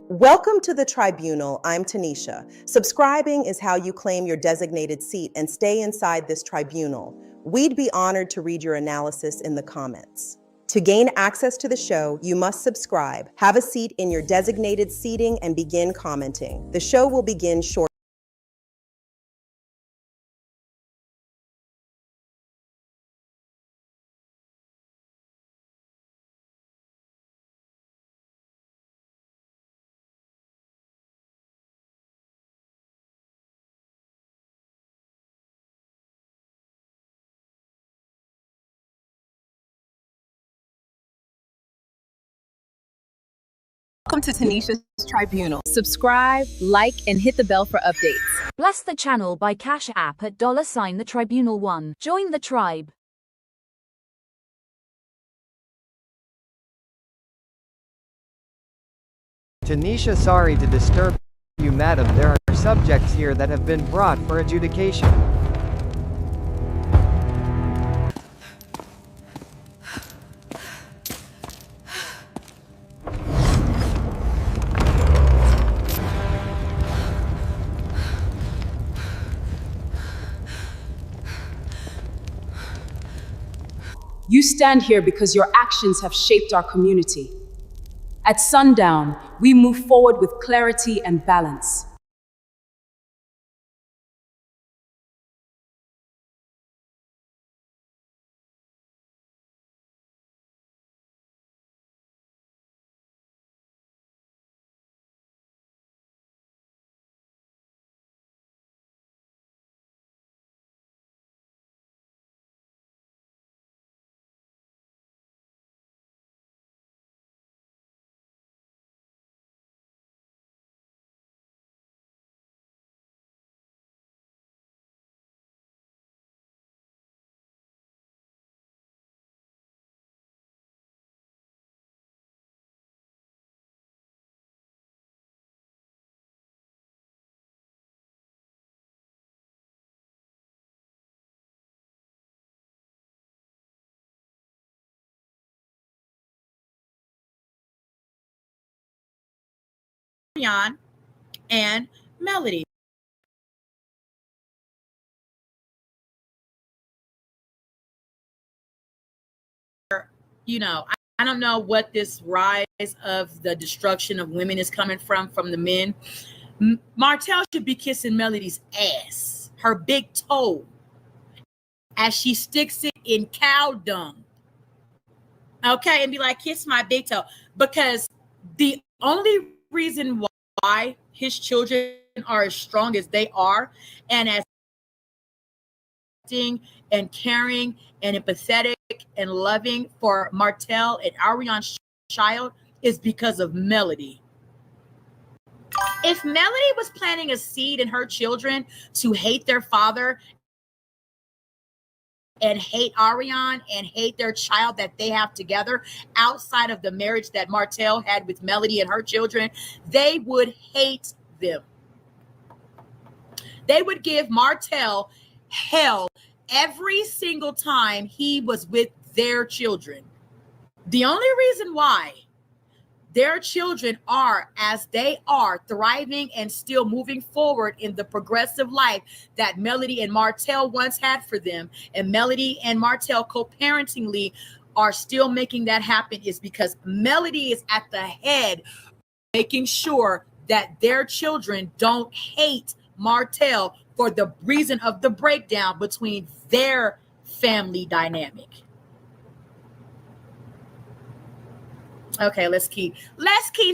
Welcome to the tribunal. I'm Tanisha. Subscribing is how you claim your designated seat and stay inside this tribunal. We'd be honored to read your analysis in the comments. To gain access to the show, you must subscribe, have a seat in your designated seating, and begin commenting. The show will begin shortly. Welcome to Tanisha's Tribunal. Subscribe, like, and hit the bell for updates. Bless the channel by Cash App at $the Tribunal 1. Join the tribe. Tanisha, sorry to disturb you, madam. There are subjects here that have been brought for adjudication. You stand here because your actions have shaped our community. At sundown, we move forward with clarity and balance. Arion and Melody. I don't know what this rise of the destruction of women is coming from the men. Martell should be kissing Melody's ass, her big toe, as she sticks it in cow dung. Okay, and be like, kiss my big toe. Because the only reason why his children are as strong as they are and as and caring and empathetic and loving for Martell and Arion's child is because of Melody. If Melody was planting a seed in her children to hate their father and hate Arion and hate their child that they have together outside of the marriage that Martell had with Melody and her children, they would hate them. They would give Martell hell every single time he was with their children. The only reason why their children are as they are, thriving and still moving forward in the progressive life that Melody and Martell once had for them, and Melody and Martell co-parentingly are still making that happen, is because Melody is at the head, making sure that their children don't hate Martell for the reason of the breakdown between their family dynamic. Okay, let's keep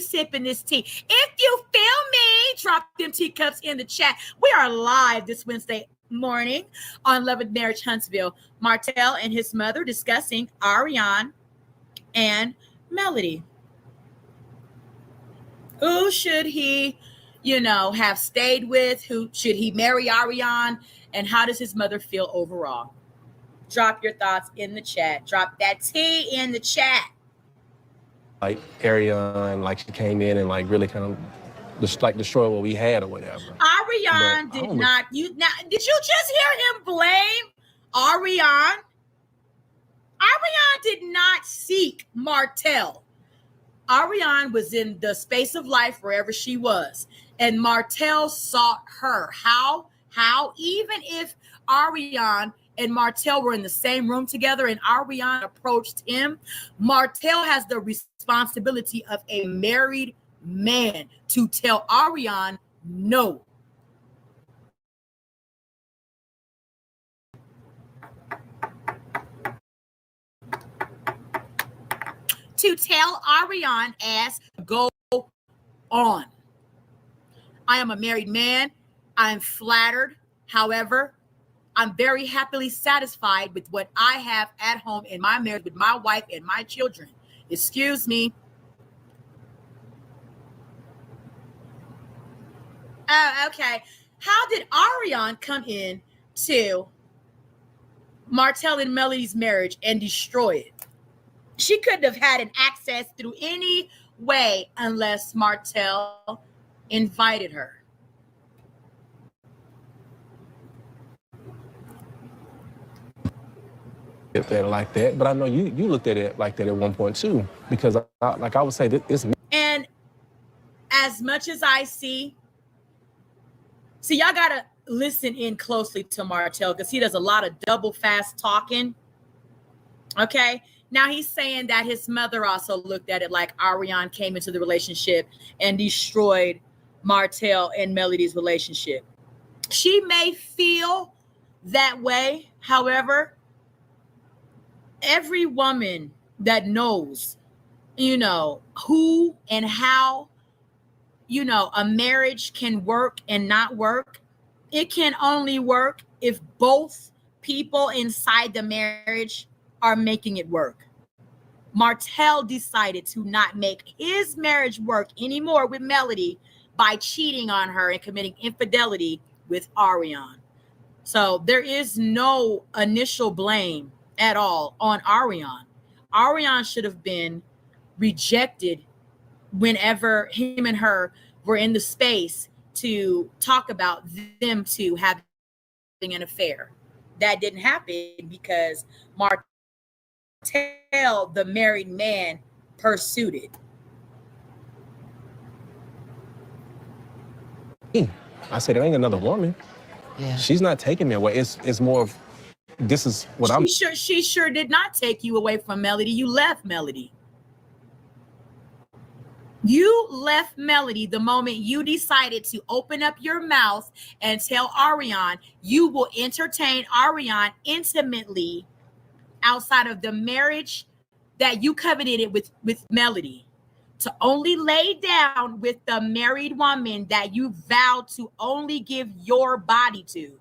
sipping this tea. If you feel me, drop them teacups in the chat. We are live this Wednesday morning on Love and Marriage Huntsville. Martell and his mother discussing Arion and Melody. Who should he, have stayed with? Who should he marry Arion? And how does his mother feel overall? Drop your thoughts in the chat. Drop that tea in the chat. Like Arion, like she came in and like really kind of just like destroy what we had or whatever. Arion did not. Did you just hear him blame Arion? Arion did not seek Martell. Arion was in the space of life wherever she was, and Martell sought her. How? Even if Arion and Martell were in the same room together and Arion approached him, Martell has the responsibility of a married man to tell Arion no. To tell Arion as go on. I am a married man. I'm flattered. However, I'm very happily satisfied with what I have at home in my marriage with my wife and my children. Excuse me. Oh, okay. How did Arion come in to Martell and Melody's marriage and destroy it? She couldn't have had an access through any way unless Martell invited her. At that like that, but I know you looked at it like that at one point too, because I would say that it's. And as much as I see, y'all gotta listen in closely to Martell because he does a lot of double fast talking. Okay, now he's saying that his mother also looked at it like Arion came into the relationship and destroyed Martell and Melody's relationship. She may feel that way, however. Every woman that knows, who and how, a marriage can work and not work, it can only work if both people inside the marriage are making it work. Martell decided to not make his marriage work anymore with Melody by cheating on her and committing infidelity with Arion. So there is no initial blame at all on Arion. Arion should have been rejected whenever him and her were in the space to talk about them two having an affair. That didn't happen because Martell, the married man, pursued it. I said, it ain't another woman. Yeah. She's not taking me away. It's more of, this is what She sure did not take you away from Melody. You left Melody. You left Melody the moment you decided to open up your mouth and tell Arion you will entertain Arion intimately outside of the marriage that you covenanted with Melody. To only lay down with the married woman that you vowed to only give your body to.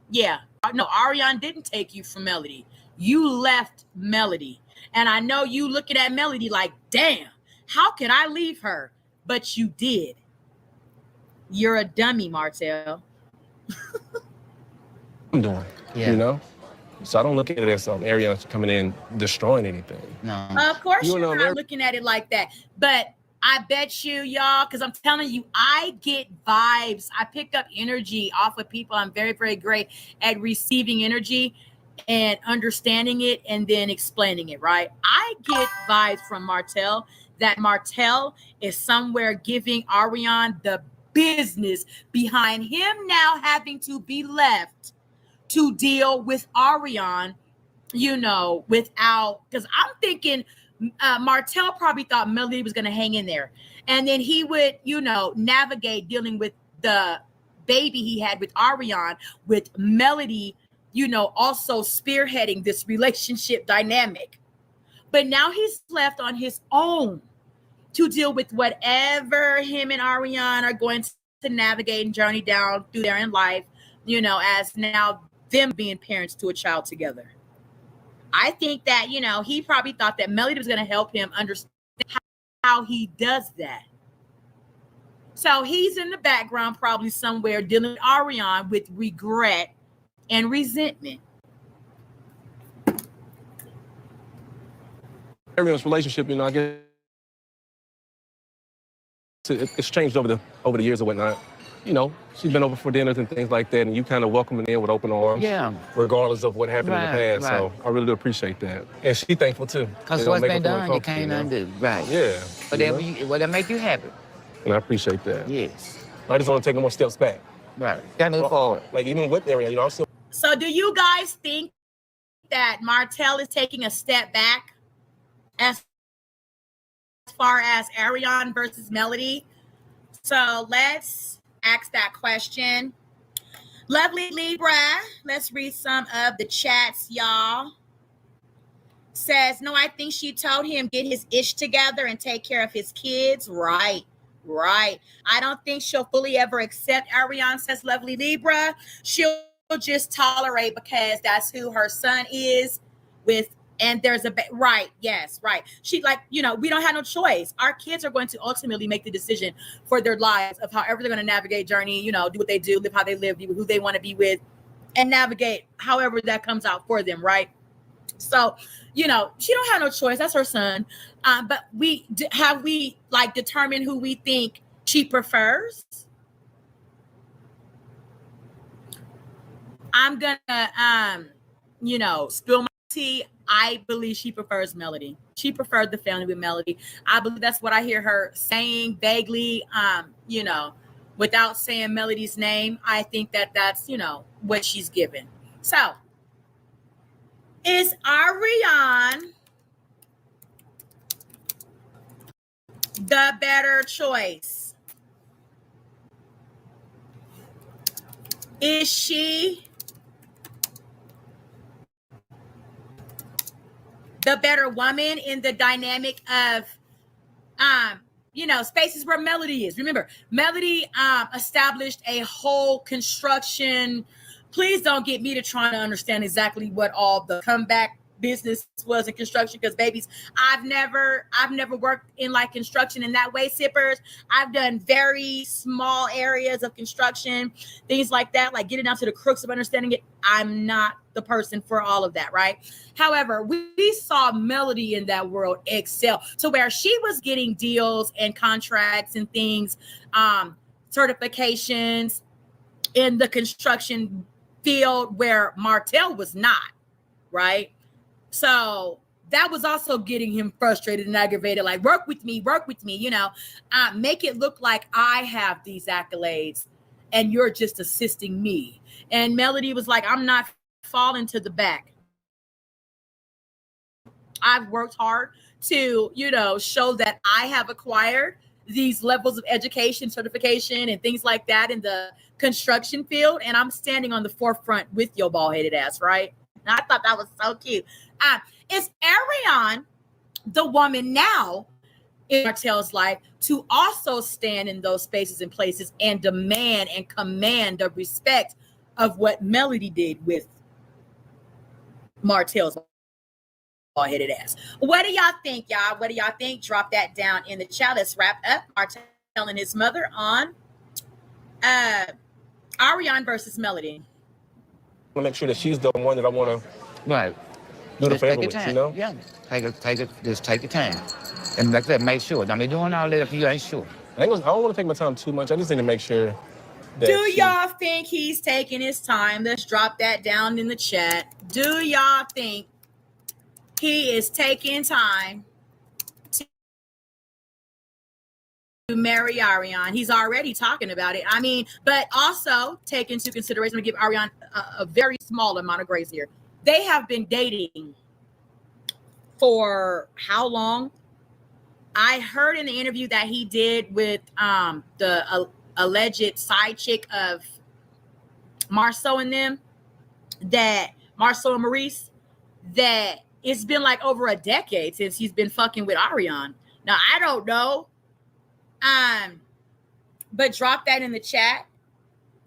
Yeah. No, Arion didn't take you from Melody. You left Melody. And I know you looking at Melody like, damn, how can I leave her? But you did. You're a dummy, Martell. I'm doing, So I don't look at it as Arion coming in destroying anything. No. Of course you're not looking at it like that. But I bet you, y'all, because I'm telling you, I get vibes. I pick up energy off of people. I'm very, very great at receiving energy and understanding it and then explaining it, right? I get vibes from Martell that Martell is somewhere giving Arion the business behind him now having to be left to deal with Arion, without, because I'm thinking Martell probably thought Melody was going to hang in there. And then he would, navigate dealing with the baby he had with Arion, with Melody, also spearheading this relationship dynamic. But now he's left on his own to deal with whatever him and Arion are going to navigate and journey down through there in life, as now them being parents to a child together. I think that, he probably thought that Melody was going to help him understand how he does that. So he's in the background, probably somewhere dealing with Arion with regret and resentment. Arion's relationship, I guess it's changed over the years or whatnot. you know, she's been over for dinners and things like that, and you kind of welcoming in with open arms. Yeah. Regardless of what happened in the past. Right. So I really do appreciate that. And she thankful too. Because what's been done, you can't undo. Right. Yeah. Whatever make you happy. And I appreciate that. Yes. I just want to take more steps back. Right. Gotta move forward. Like even with Arion, you know, I'm still. So do you guys think that Martell is taking a step back as far as Arion versus Melody? So let's ask that question. Lovely Libra, let's read some of the chats, y'all. Says, no, I think she told him get his ish together and take care of his kids. Right. I don't think she'll fully ever accept Arion, says Lovely Libra. She'll just tolerate because that's who her son is with. And there's right. She like, you know, we don't have no choice. Our kids are going to ultimately make the decision for their lives of however they're going to navigate journey, you know, do what they do, live how they live, who they want to be with, and navigate however that comes out for them, right? So, you know, she don't have no choice. That's her son. But we like determined who we think she prefers. I'm gonna, you know, spill my tea. I believe she prefers Melody. She preferred the family with Melody. I believe that's what I hear her saying vaguely, you know, without saying Melody's name. I think that's, you know, what she's given. So, is Arion the better choice? Is she the better woman in the dynamic of, you know, spaces where Melody is? Remember, Melody established a whole construction. Please don't get me to trying to understand exactly what all the comeback business was in construction, because babies, I've never worked in like construction in that way, sippers. I've done very small areas of construction, things like that, like getting down to the crooks of understanding it. I'm not the person for all of that, right? However, we saw Melody in that world excel to where she was getting deals and contracts and things, certifications in the construction field where Martell was not, right? So that was also getting him frustrated and aggravated, like, work with me, you know, make it look like I have these accolades and you're just assisting me. And Melody was like, I'm not falling to the back. I've worked hard to, you know, show that I have acquired these levels of education, certification, and things like that in the construction field. And I'm standing on the forefront with your bald-headed ass, right? And I thought that was so cute. Is Arion the woman now in Martell's life to also stand in those spaces and places and demand and command the respect of what Melody did with Martell's bald-headed ass? What do y'all think, y'all? What do y'all think? Drop that down in the chat. Let's wrap up Martell and his mother on Arion versus Melody. I want to make sure that she's the one that I want to do the favor with, you know? Yeah, just take your time. And like that, make sure. Don't be doing all that if you ain't sure. I don't want to take my time too much. I just need to make sure that Do y'all think he's taking his time? Let's drop that down in the chat. Do y'all think he is taking time to marry Arion? He's already talking about it. I mean, but also take into consideration, to give Arion a very small amount of grace here. They have been dating for how long? I heard in the interview that he did with the alleged side chick of Marceau and them, that Marceau and Maurice, that it's been like over a decade since he's been fucking with Arion. Now, I don't know. But drop that in the chat.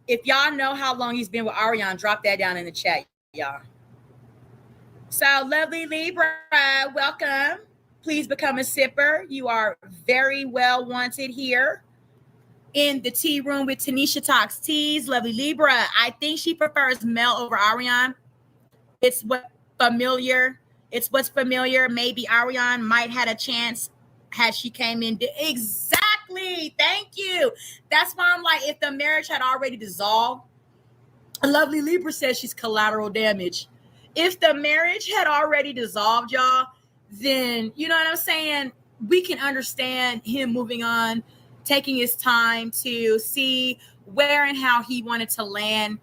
If y'all know how long he's been with Arion, drop that down in the chat, y'all. So, lovely Libra, welcome. Please become a sipper. You are very well wanted here in the tea room with Tanisha Talks Teas. Lovely Libra, I think she prefers Mel over Arion. It's what's familiar. Maybe Arion might had a chance had she came in. Exactly. Shari. Thank you. That's why I'm like, if the marriage had already dissolved, Lovely Libra says she's collateral damage. If the marriage had already dissolved, y'all, then you know what I'm saying? We can understand him moving on, taking his time to see where and how he wanted to land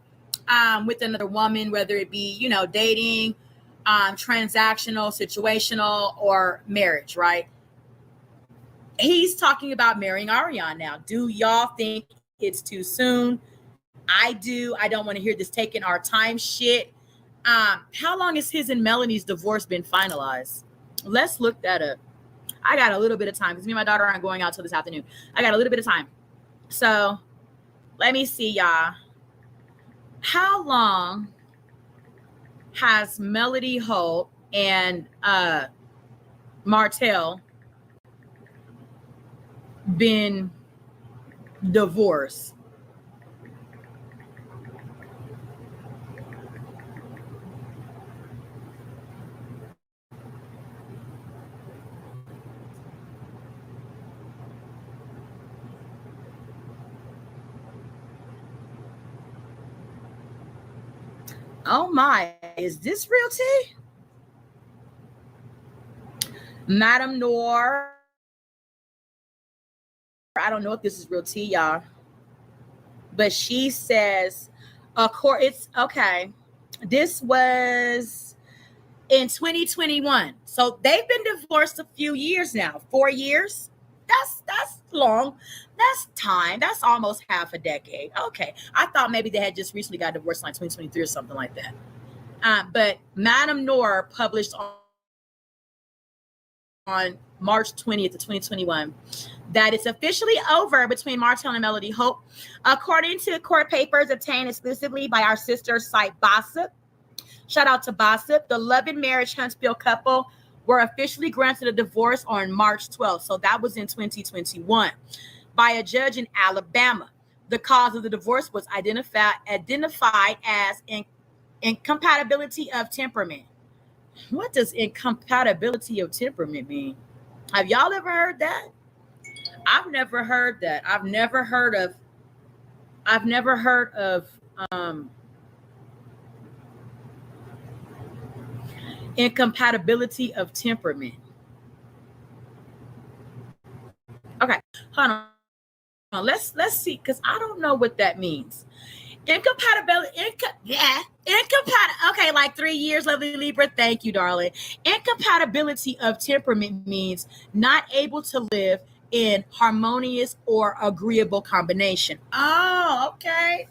with another woman, whether it be, you know, dating, transactional, situational, or marriage, right? He's talking about marrying Arion now. Do y'all think it's too soon? I do. I don't want to hear this taking our time shit. How long has his and Melanie's divorce been finalized? Let's look that up. I got a little bit of time because me and my daughter aren't going out till this afternoon. I got a little bit of time. So let me see, y'all. How long has Melody Holt and Martell been divorced? Oh my, is this real tea? Madame Noir. I don't know if this is real tea, y'all. But she says, it's okay. This was in 2021. So they've been divorced a few years now. 4 years. That's long. That's time. That's almost half a decade. Okay. I thought maybe they had just recently got divorced in like 2023 or something like that. But Madame Noor published on March 20th of 2021 that it's officially over between Martell and Melody Holt. According to court papers obtained exclusively by our sister site Gossip, shout out to Gossip, the love-and marriage Huntsville couple were officially granted a divorce on March 12th. So that was in 2021 by a judge in Alabama. The cause of the divorce was identified as incompatibility of temperament. What does incompatibility of temperament mean? Have y'all ever heard that? I've never heard that. I've never heard of incompatibility of temperament. Okay, hold on. Let's see, because I don't know what that means. Incompatibility. Okay, like 3 years, Lovely Libra. Thank you, darling. Incompatibility of temperament means not able to live in harmonious or agreeable combination. Oh, okay.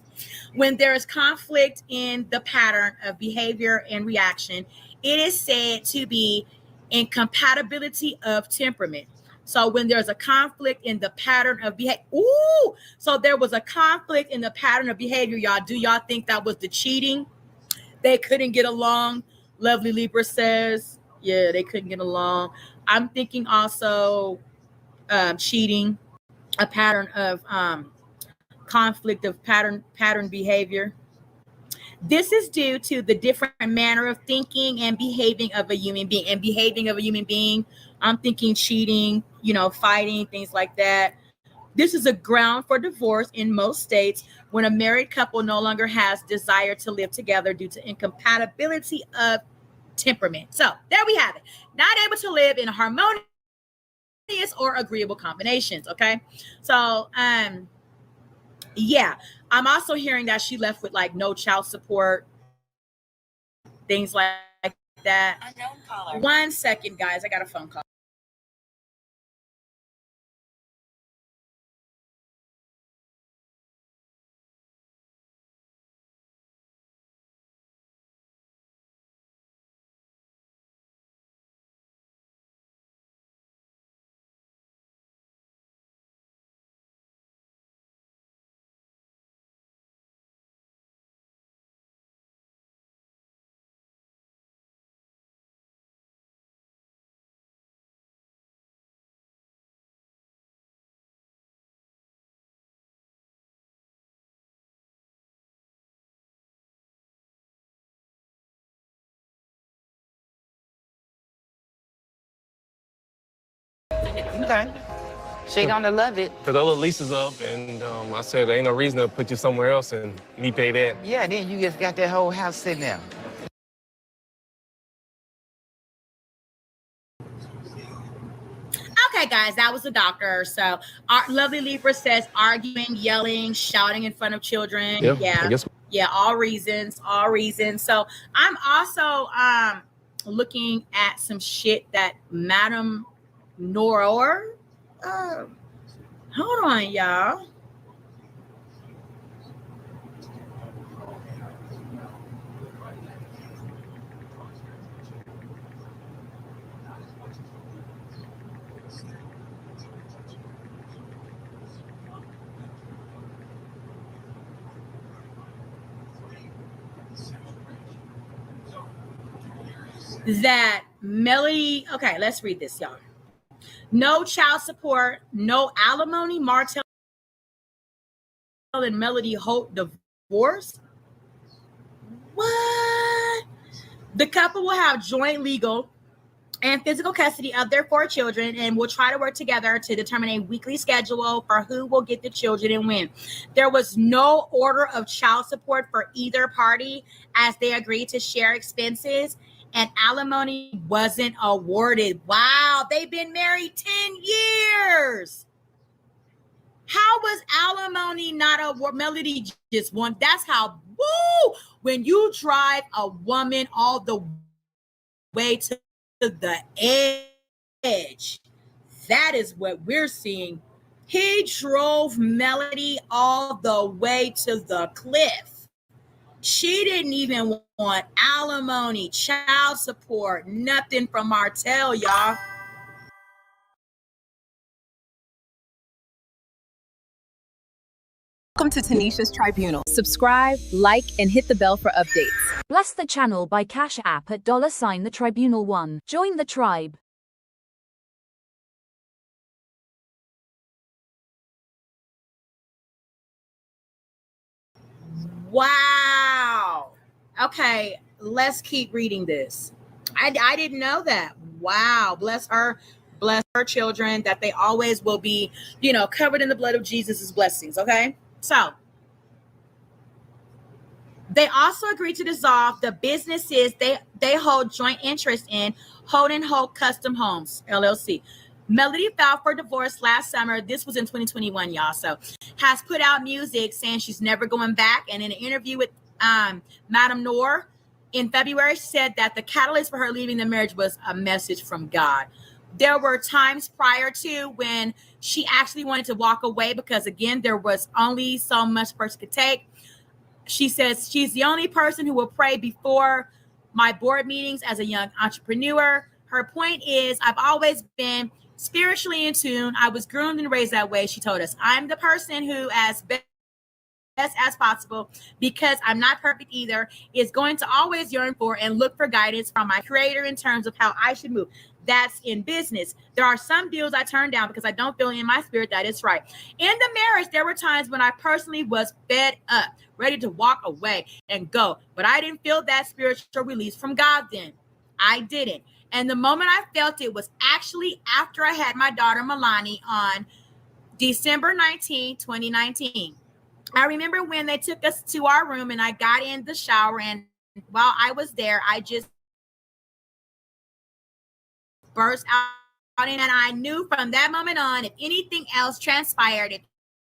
When there is conflict in the pattern of behavior and reaction, it is said to be incompatibility of temperament. So when there's a conflict in the pattern of behavior, so there was a conflict in the pattern of behavior, y'all. Do y'all think that was the cheating? They couldn't get along. Lovely Libra says, yeah, they couldn't get along. I'm thinking also cheating, a pattern of conflict of pattern behavior. This is due to the different manner of thinking and behaving of a human being. I'm thinking cheating, fighting, things like that. This is a ground for divorce in most states when a married couple no longer has desire to live together due to incompatibility of temperament. So there we have it. Not able to live in harmonious or agreeable combinations. Okay. So, yeah, I'm also hearing that she left with like no child support, things like that. Unknown caller. 1 second, guys. I got a phone call. Okay. She gonna love it. Because the little lease is up, and I said, there ain't no reason to put you somewhere else and me pay that. Yeah, then you just got that whole house sitting there. Okay, guys, that was the doctor. So our lovely Libra says arguing, yelling, shouting in front of children. Yeah, all reasons. So I'm also looking at some shit that Madam Noror. Hold on, y'all. That Melody, okay, let's read this, y'all. No child support, no alimony. Martell and Melody Holt divorce. What? The couple will have joint legal and physical custody of their 4 children and will try to work together to determine a weekly schedule for who will get the children and when. There was no order of child support for either party as they agreed to share expenses, and alimony wasn't awarded. Wow, they've been married 10 years. How was alimony not awarded? Melody just won. That's how, woo, when you drive a woman all the way to the edge, that is what we're seeing. He drove Melody all the way to the cliff. She didn't even want alimony, child support, nothing from Martell, y'all. Welcome to Tanisha's Tribunal. Subscribe, like, and hit the bell for updates. Bless the channel by Cash App at $sign the Tribunal 1. Join the tribe. Wow. Okay, let's keep reading this. I didn't know that. Wow. Bless her children, that they always will be, covered in the blood of Jesus' blessings. Okay. So they also agreed to dissolve the businesses they hold joint interest in, Holt & Holt Custom Homes, LLC. Melody filed for divorce last summer. This was in 2021, y'all. So has put out music saying she's never going back. And in an interview with Madam Noor in February, she said that the catalyst for her leaving the marriage was a message from God. There were times prior to when she actually wanted to walk away because, again, there was only so much person could take. She says she's the only person who will pray before my board meetings as a young entrepreneur. Her point is, I've always been spiritually in tune. I was groomed and raised that way. She told us, I'm the person who, as best as possible, because I'm not perfect either, is going to always yearn for and look for guidance from my creator in terms of how I should move. That's in business. There are some deals I turned down because I don't feel in my spirit that it's right. In the marriage, there were times when I personally was fed up, ready to walk away and go. But I didn't feel that spiritual release from God then. I didn't. And the moment I felt it was actually after I had my daughter Marlene on December 19, 2019. I remember when they took us to our room and I got in the shower, and while I was there, I just burst out, and I knew from that moment on, if anything else transpired, if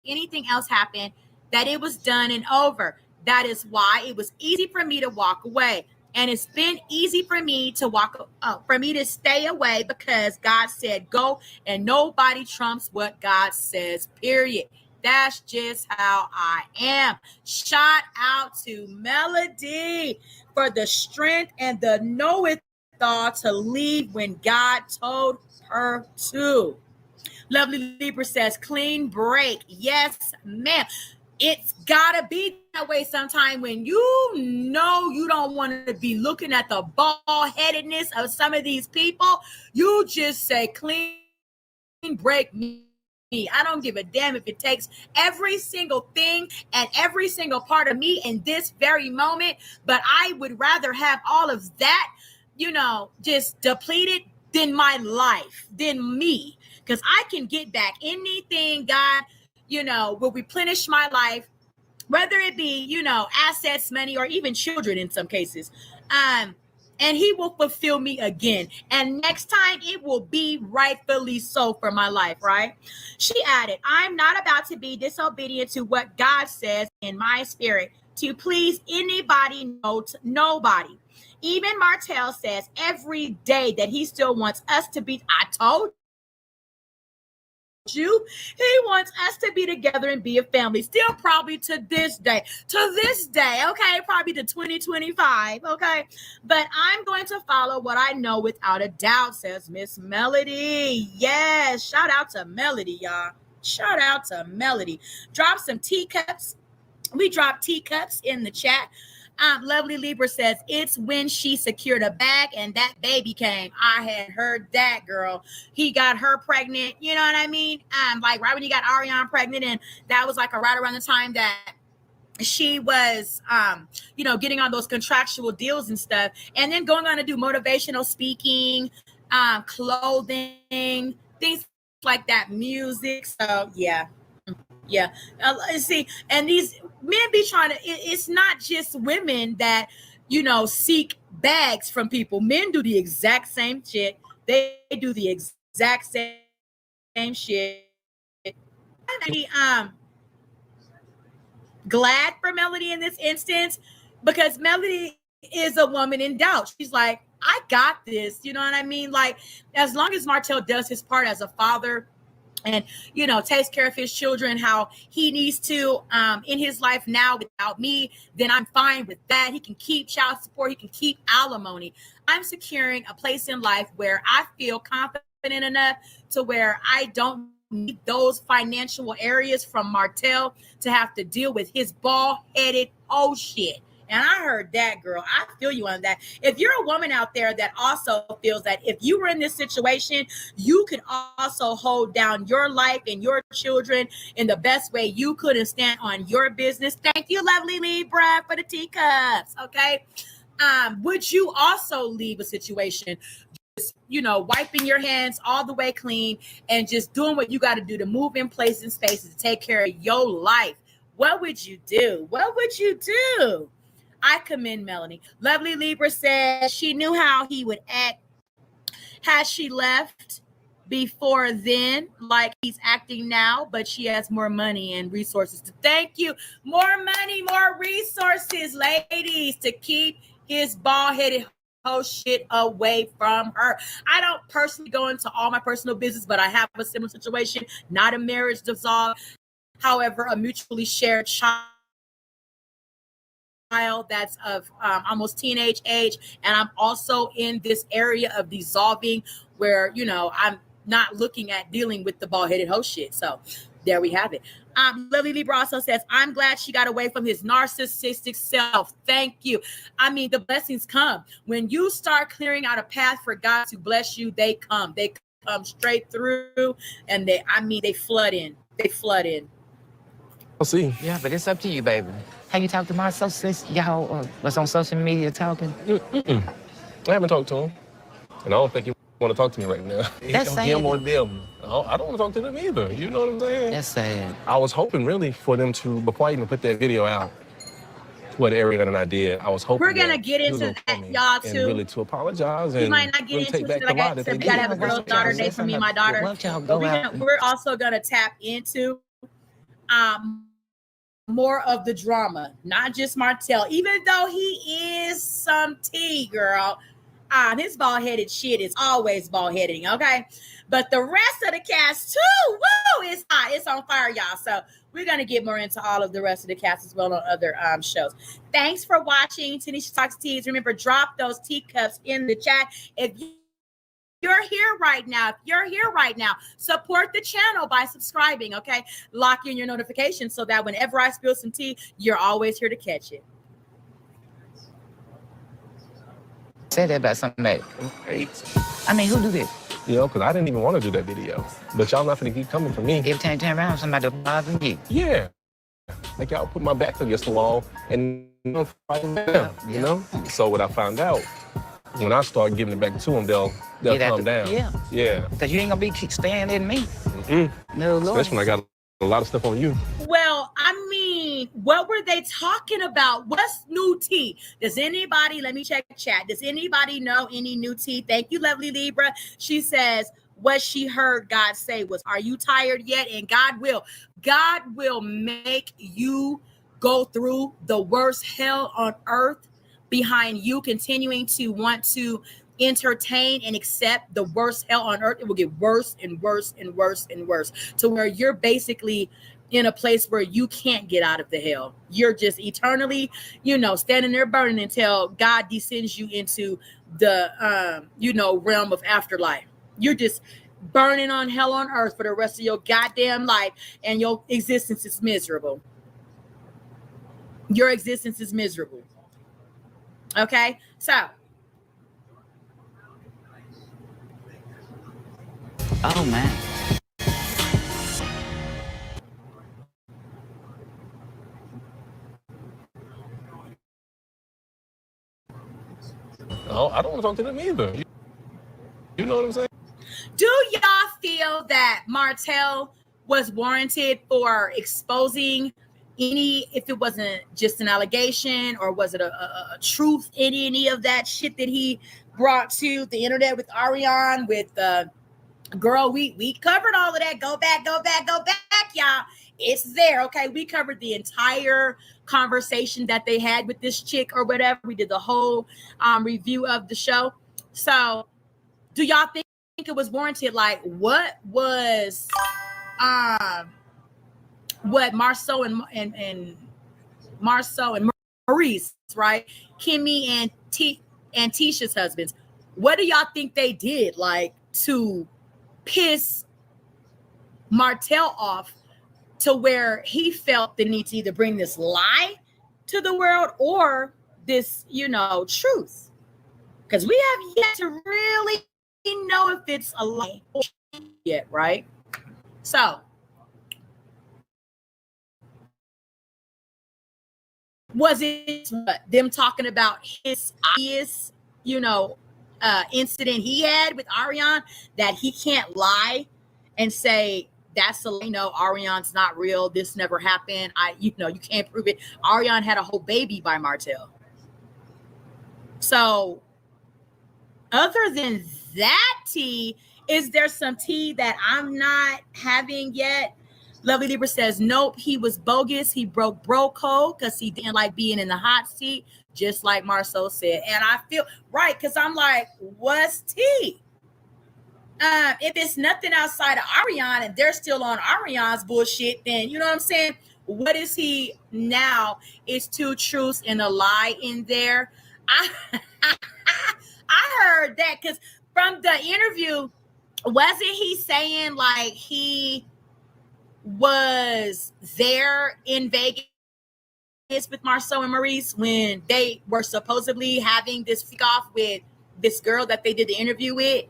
anything else happened, that it was done and over. That is why it was easy for me to walk away. And it's been easy for me to stay away, because God said go, and nobody trumps what God says, period. That's just how I am. Shout out to Melody for the strength and the know-it-all to leave when God told her to. Lovely Libra says, clean break. Yes, ma'am. It's gotta be that way sometime when you know you don't want to be looking at the bald-headedness of some of these people. You just say, clean break me. I don't give a damn if it takes every single thing and every single part of me in this very moment, but I would rather have all of that, just depleted than my life, than me. Because I can get back anything God, will replenish my life, whether it be, assets, money, or even children in some cases. And he will fulfill me again. And next time it will be rightfully so for my life, right? She added, I'm not about to be disobedient to what God says in my spirit to please anybody, nobody. Even Martell says every day that he still wants us to be, I told you, he wants us to be together and be a family, still probably to this day, okay, probably to 2025, okay, but I'm going to follow what I know without a doubt, says Miss Melody. Yes, shout out to Melody, y'all. Shout out to Melody. Drop some teacups. We dropped teacups in the chat. Lovely Libra says, it's when she secured a bag and that baby came. I had heard that, girl. He got her pregnant. You know what I mean? Like right when he got Arion pregnant, and that was like right around the time that she was, getting on those contractual deals and stuff, and then going on to do motivational speaking, clothing, things like that, music. So yeah. See, and these men be trying to, it's not just women that, seek bags from people. Men do the exact same shit. They do the exact same shit. I'm glad for Melody in this instance, because Melody is a woman in doubt. She's like, I got this. You know what I mean? Like, as long as Martell does his part as a father, and, takes care of his children how he needs to in his life now without me, then I'm fine with that. He can keep child support. He can keep alimony. I'm securing a place in life where I feel confident enough to where I don't need those financial areas from Martell to have to deal with his bald-headed shit. And I heard that, girl. I feel you on that. If you're a woman out there that also feels that if you were in this situation, you could also hold down your life and your children in the best way you could and stand on your business. Thank you, lovely Libra, for the teacups. Okay. Would you also leave a situation, just, wiping your hands all the way clean and just doing what you got to do to move in places and spaces to take care of your life? What would you do? What would you do? I commend Melanie. Lovely Libra says she knew how he would act had she left before then, like he's acting now, but she has more money and resources to thank you. More money, more resources, ladies, to keep his bald-headed shit away from her. I don't personally go into all my personal business, but I have a similar situation, not a marriage dissolved, however, a mutually shared child that's of almost teenage age, and I'm also in this area of dissolving where I'm not looking at dealing with the bald-headed hoe shit. So there we have it. Lovely Libra also says, I'm glad she got away from his narcissistic self. Thank you. I mean, the blessings come when you start clearing out a path for God to bless you. They come straight through, and they flood in. I'll see. Yeah, but it's up to you, baby. How you talk to my since y'all was on social media talking? I haven't talked to him, and I don't think he want to talk to me right now. That's sad. Him or them. I don't want to talk to them either. You know what I'm saying? That's sad. I was hoping really for them to, before I even put that video out, what Arion and I did, I was hoping we're gonna get into that, y'all, too. And really to apologize. We might not get into it. Like I said, we gotta have a girl's daughter day for me and my daughter. We're also gonna tap into more of the drama, not just Martell, even though he is some tea, girl. His bald-headed shit is always bald-heading, okay? But the rest of the cast, too, woo, it's hot. It's on fire, y'all. So we're going to get more into all of the rest of the cast as well on other shows. Thanks for watching Tanisha Talks Teas. Remember, drop those teacups in the chat. If you're here right now, support the channel by subscribing, okay? Lock in your notifications so that whenever I spill some tea, you're always here to catch it. Say that about somebody. I mean, who do this? Because I didn't even want to do that video. But y'all not finna keep coming for me. Every time you turn around, somebody bother you. Yeah. Like y'all put my back against the wall and fighting down, you know? So what I found out when I start giving it back to them, they'll calm down. Yeah. Yeah. Because you ain't gonna be keep staying in me. No, Lord. Especially when I got a lot of stuff on you. Well, I mean, what were they talking about? What's new tea? Does anybody, let me check chat. Does anybody know any new tea? Thank you, lovely Libra. She says, what she heard God say was, are you tired yet? And God will make you go through the worst hell on earth behind you continuing to want to entertain and accept the worst hell on earth. It will get worse and worse and worse and worse to where you're basically in a place where you can't get out of the hell. You're just eternally, standing there burning until God descends you into the, realm of afterlife. You're just burning on hell on earth for the rest of your goddamn life, and your existence is miserable. Your existence is miserable. Okay, so. Oh, man. Oh, I don't want to talk to them either. You know what I'm saying? Do y'all feel that Martell was warranted for exposing if it wasn't just an allegation, or was it a truth in any of that shit that he brought to the internet with Arion, with girl, we covered all of that. Go back, y'all. It's there. Okay, we covered the entire conversation that they had with this chick or whatever. We did the whole review of the show. So do y'all think it was warranted? Like, what was what Marceau and Maurice, right? Kimmy and Tisha's husbands. What do y'all think they did, like, to piss Martell off to where he felt the need to either bring this lie to the world or this, truth? Because we have yet to really know if it's a lie yet, right? So was it them talking about his obvious, incident he had with Arion, that he can't lie and say that's a Arion's not real, this never happened, you can't prove it. Arion had a whole baby by Martell. So other than that tea, is there some tea that I'm not having yet? Lovely Libra says, nope, he was bogus. He broke bro code because he didn't like being in the hot seat, just like Marceau said. And I feel right, because I'm like, what's tea? If it's nothing outside of Arion and they're still on Arion's bullshit, then you know what I'm saying? What is he now? It's two truths and a lie in there. I heard that because from the interview, wasn't he saying like he was there in Vegas with Marceau and Maurice when they were supposedly having this freak off with this girl that they did the interview with?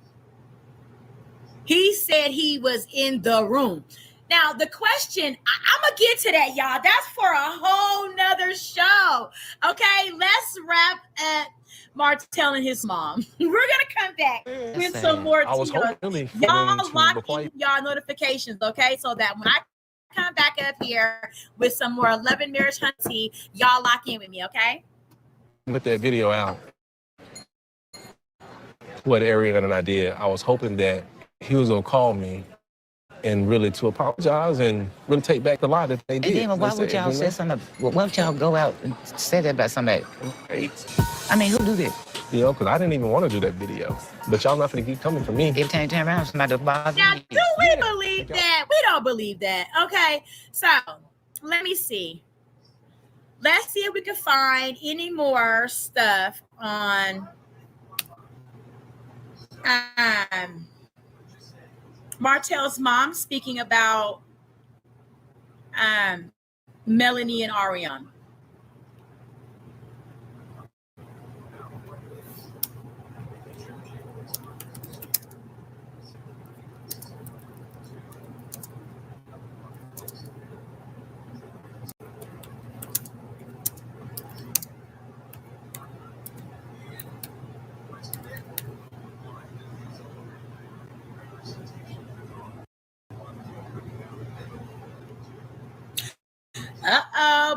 He said he was in the room. Now, the question, I'm going to get to that, y'all. That's for a whole nother show. Okay, let's wrap up Martell and his mom. We're going to come back with some more tea. Y'all lock in y'all notifications, okay? So that when I come back up here with some more 11 Marriage Hunt tea, y'all lock in with me, okay? Put that video out. What Arion and I did, I was hoping that he was going to call me and really to apologize and really take back the lie that they did. And then why would y'all say something? Why don't y'all go out and say that about somebody? I mean, who do that? Because I didn't even want to do that video. But y'all not going to keep coming for me. Every time you turn around, somebody bothers me. Now, do we believe that? We don't believe that. Okay, so let me see. Let's see if we can find any more stuff on Martell's mom speaking about Melanie and Arion.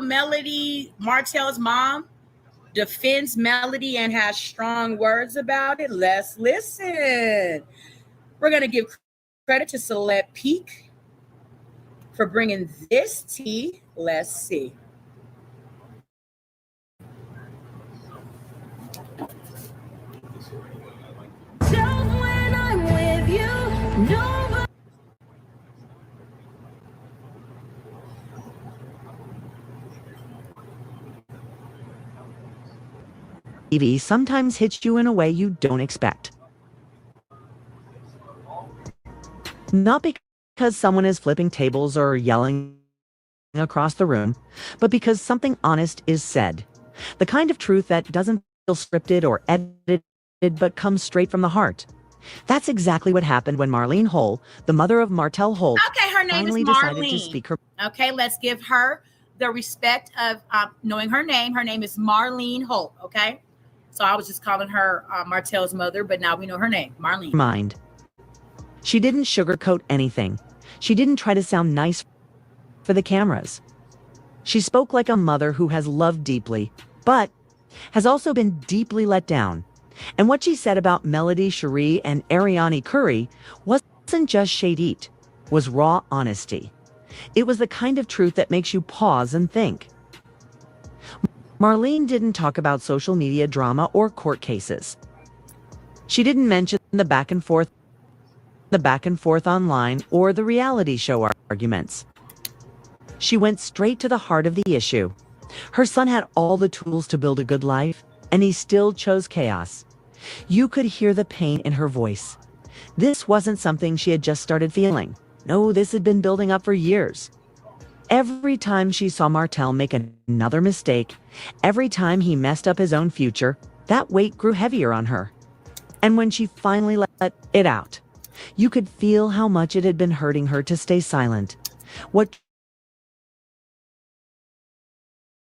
Melody, Martell's mom, defends Melody and has strong words about it. Let's listen. We're going to give credit to Celeb Peak for bringing this tea. Let's see. TV sometimes hits you in a way you don't expect. Not because someone is flipping tables or yelling across the room, but because something honest is said. The kind of truth that doesn't feel scripted or edited, but comes straight from the heart. That's exactly what happened when Marleen Holt, the mother of Martell Holt, Okay, her name finally is decided Marlene. to speak her. Okay, let's give her the respect of knowing her name. Her name is Marleen Holt, okay? So I was just calling her Martell's mother, but now we know her name, Marlene. Mind. She didn't sugarcoat anything. She didn't try to sound nice for the cameras. She spoke like a mother who has loved deeply, but has also been deeply let down. And what she said about Melody, Shari, and Arionne Curry wasn't just shade, was raw honesty. It was the kind of truth that makes you pause and think. Marlene didn't talk about social media drama or court cases. She didn't mention the back and forth online or the reality show arguments. She went straight to the heart of the issue. Her son had all the tools to build a good life, and he still chose chaos. You could hear the pain in her voice. This wasn't something she had just started feeling. No, this had been building up for years. Every time she saw Martell make another mistake, every time he messed up his own future, that weight grew heavier on her. And when she finally let it out, you could feel how much it had been hurting her to stay silent. What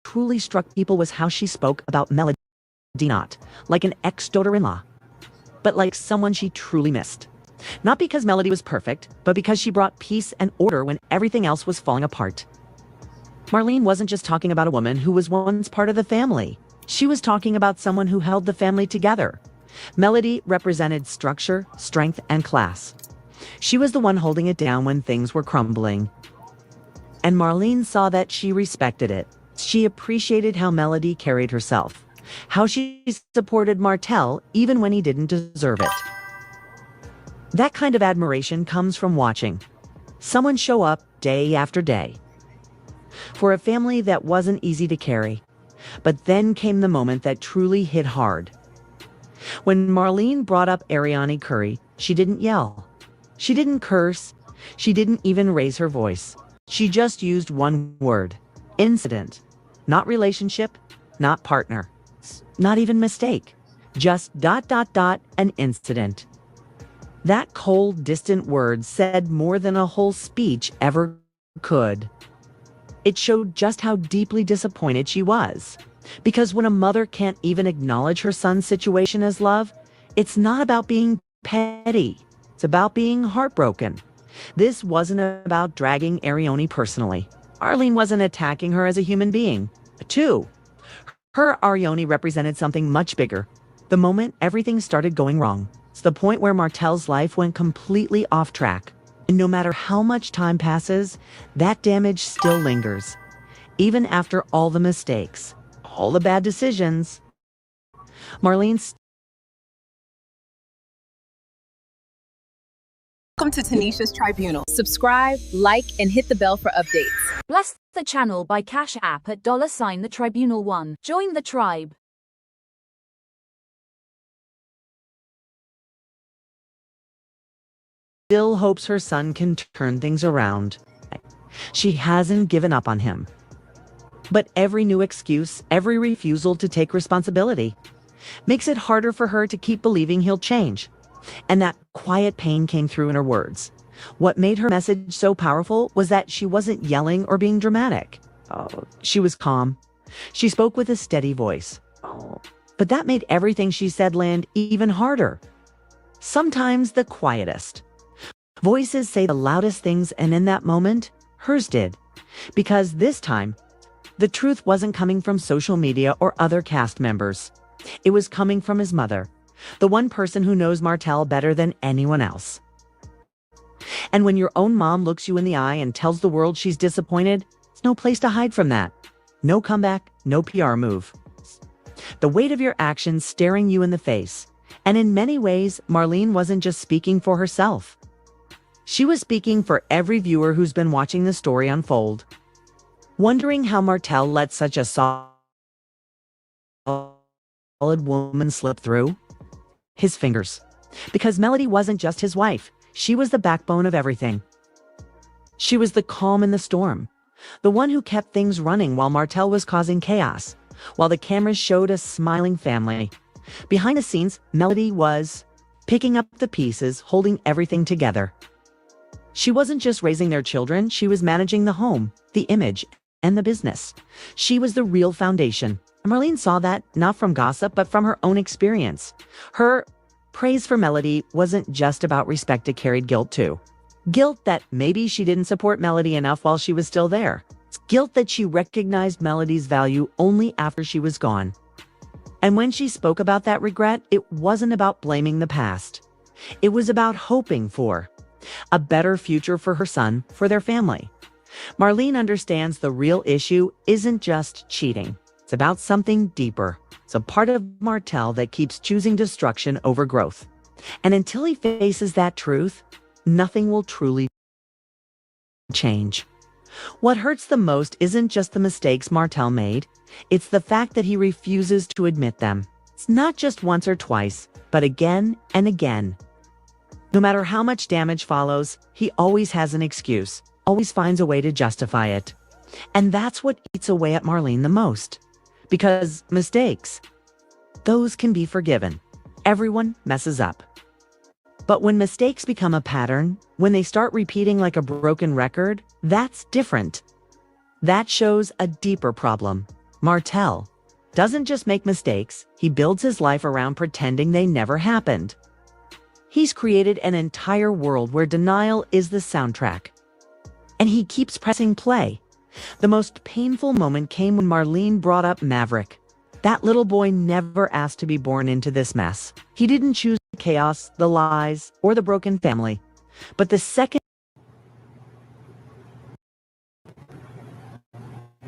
truly struck people was how she spoke about Melody, not like an ex-daughter-in-law, but like someone she truly missed. Not because Melody was perfect, but because she brought peace and order when everything else was falling apart. Marlene wasn't just talking about a woman who was once part of the family. She was talking about someone who held the family together. Melody represented structure, strength, and class. She was the one holding it down when things were crumbling. And Marlene saw that she respected it. She appreciated how Melody carried herself, how she supported Martell even when he didn't deserve it. That kind of admiration comes from watching someone show up day after day for a family that wasn't easy to carry. But then came the moment that truly hit hard. When Marlene brought up Arionne Curry, she didn't yell. She didn't curse. She didn't even raise her voice. She just used one word: incident. Not relationship, not partner, not even mistake. Just ... an incident. That cold, distant word said more than a whole speech ever could. It showed just how deeply disappointed she was. Because when a mother can't even acknowledge her son's situation as love, it's not about being petty. It's about being heartbroken. This wasn't about dragging Arion personally. Marlene wasn't attacking her as a human being. Too. Her Arion represented something much bigger. The moment everything started going wrong. It's the point where Martell's life went completely off track. And no matter how much time passes, that damage still lingers. Even after all the mistakes, all the bad decisions. Marlene. Welcome to Tanisha's Tribunal. Subscribe, like, and hit the bell for updates. Bless the channel by Cash App at $the Tribunal 1. Join the tribe. Still hopes her son can turn things around. She hasn't given up on him. But every new excuse, every refusal to take responsibility, makes it harder for her to keep believing he'll change. And that quiet pain came through in her words. What made her message so powerful was that she wasn't yelling or being dramatic. She was calm. She spoke with a steady voice. But that made everything she said land even harder. Sometimes the quietest. Voices say the loudest things, and in that moment, hers did. Because this time, The truth wasn't coming from social media or other cast members. It was coming from his mother, the one person who knows Martell better than anyone else. And when your own mom looks you in the eye and tells the world she's disappointed, there's no place to hide from that. No comeback, no PR move. The weight of your actions staring you in the face. And in many ways, Marlene wasn't just speaking for herself. She was speaking for every viewer who's been watching the story unfold, wondering how Martell let such a solid woman slip through his fingers. Because Melody wasn't just his wife, she was the backbone of everything. She was the calm in the storm, the one who kept things running while Martell was causing chaos, while the cameras showed a smiling family. Behind the scenes, Melody was picking up the pieces, holding everything together. She wasn't just raising their children, she was managing the home, the image, and the business. She was the real foundation. And Marlene saw that not from gossip, but from her own experience. Her praise for Melody wasn't just about respect, it carried guilt too. Guilt that maybe she didn't support Melody enough while she was still there. It's guilt that she recognized Melody's value only after she was gone. And when she spoke about that regret, it wasn't about blaming the past. It was about hoping for a better future for her son, for their family. Marlene understands the real issue isn't just cheating. It's about something deeper. It's a part of Martell that keeps choosing destruction over growth. And until he faces that truth, nothing will truly change. What hurts the most isn't just the mistakes Martell made, it's the fact that he refuses to admit them. It's not just once or twice, but again and again. No matter how much damage follows, he always has an excuse, always finds a way to justify it. And that's what eats away at Marlene the most. Because mistakes, those can be forgiven. Everyone messes up. But when mistakes become a pattern, when they start repeating like a broken record, that's different. That shows a deeper problem. Martell doesn't just make mistakes, he builds his life around pretending they never happened. He's created an entire world where denial is the soundtrack. And he keeps pressing play. The most painful moment came when Marlene brought up Maverick. That little boy never asked to be born into this mess. He didn't choose the chaos, the lies, or the broken family. But the second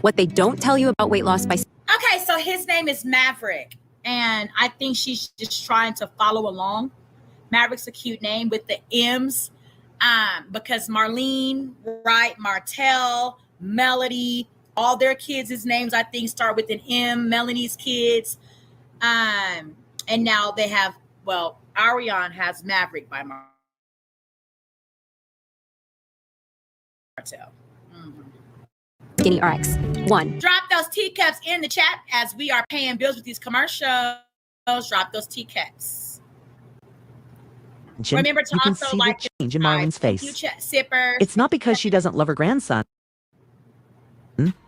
What they don't tell you about weight loss by... Okay, so his name is Maverick, and I think she's just trying to follow along. Maverick's a cute name with the M's, because Marlene, right, Martell, Melody, all their kids' names I think start with an M. Melanie's kids, and now they have, well, Arion has Maverick by Martell. Skinny RX. 1. Drop those teacups in the chat as we are paying bills with these commercials. Drop those teacups. Remember to you can also see like the change in Marlene's face. Sippers. It's not because she doesn't love her grandson.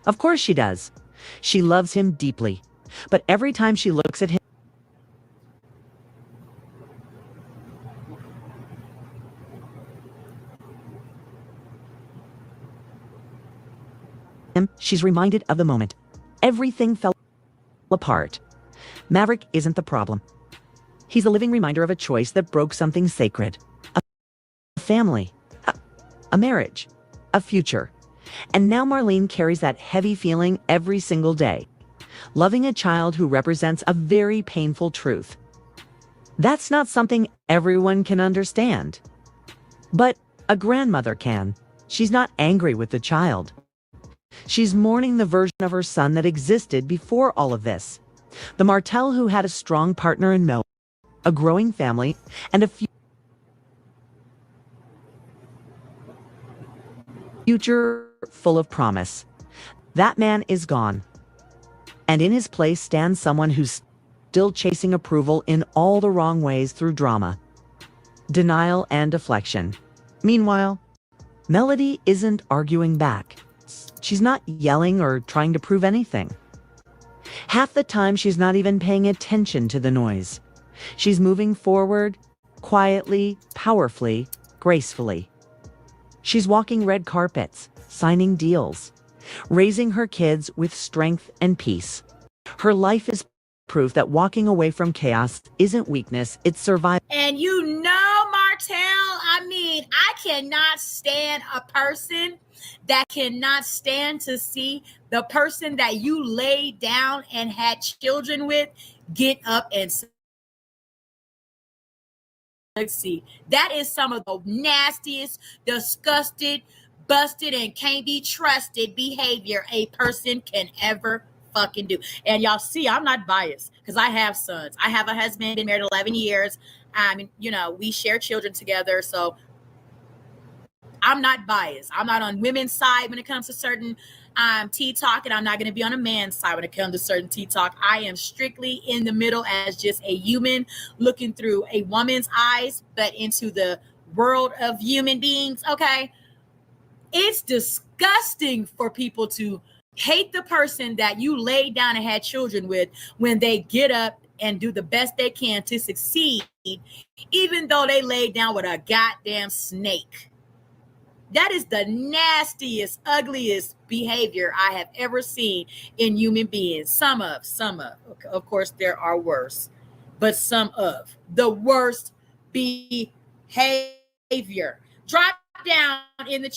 Of course she does. She loves him deeply. But every time she looks at him, she's reminded of the moment everything fell apart. Maverick isn't the problem. He's a living reminder of a choice that broke something sacred. A family, a marriage, a future. And now Marlene carries that heavy feeling every single day, loving a child who represents a very painful truth. That's not something everyone can understand. But a grandmother can. She's not angry with the child. She's mourning the version of her son that existed before all of this. The Martell who had a strong partner in Mel, a growing family, and a future full of promise. That man is gone. And in his place stands someone who's still chasing approval in all the wrong ways through drama, denial, and deflection. Meanwhile, Melody isn't arguing back. She's not yelling or trying to prove anything. Half the time, she's not even paying attention to the noise. She's moving forward, quietly, powerfully, gracefully. She's walking red carpets, signing deals, raising her kids with strength and peace. Her life is proof that walking away from chaos isn't weakness, it's survival. And you know, Martell, I cannot stand a person that cannot stand to see the person that you laid down and had children with get up and succeed. That is some of the nastiest, disgusted, busted, and can't be trusted behavior a person can ever fucking do. And y'all see, I'm not biased because I have sons. I have a husband, been married 11 years. We share children together. So I'm not biased. I'm not on women's side when it comes to certain tea talk, and I'm not going to be on a man's side when it comes to certain tea talk. I am strictly in the middle as just a human looking through a woman's eyes, but into the world of human beings. Okay. It's disgusting for people to hate the person that you laid down and had children with when they get up and do the best they can to succeed, even though they laid down with a goddamn snake. That is the nastiest, ugliest behavior I have ever seen in human beings. Some of, of course, there are worse, but some of the worst behavior. Drop down in the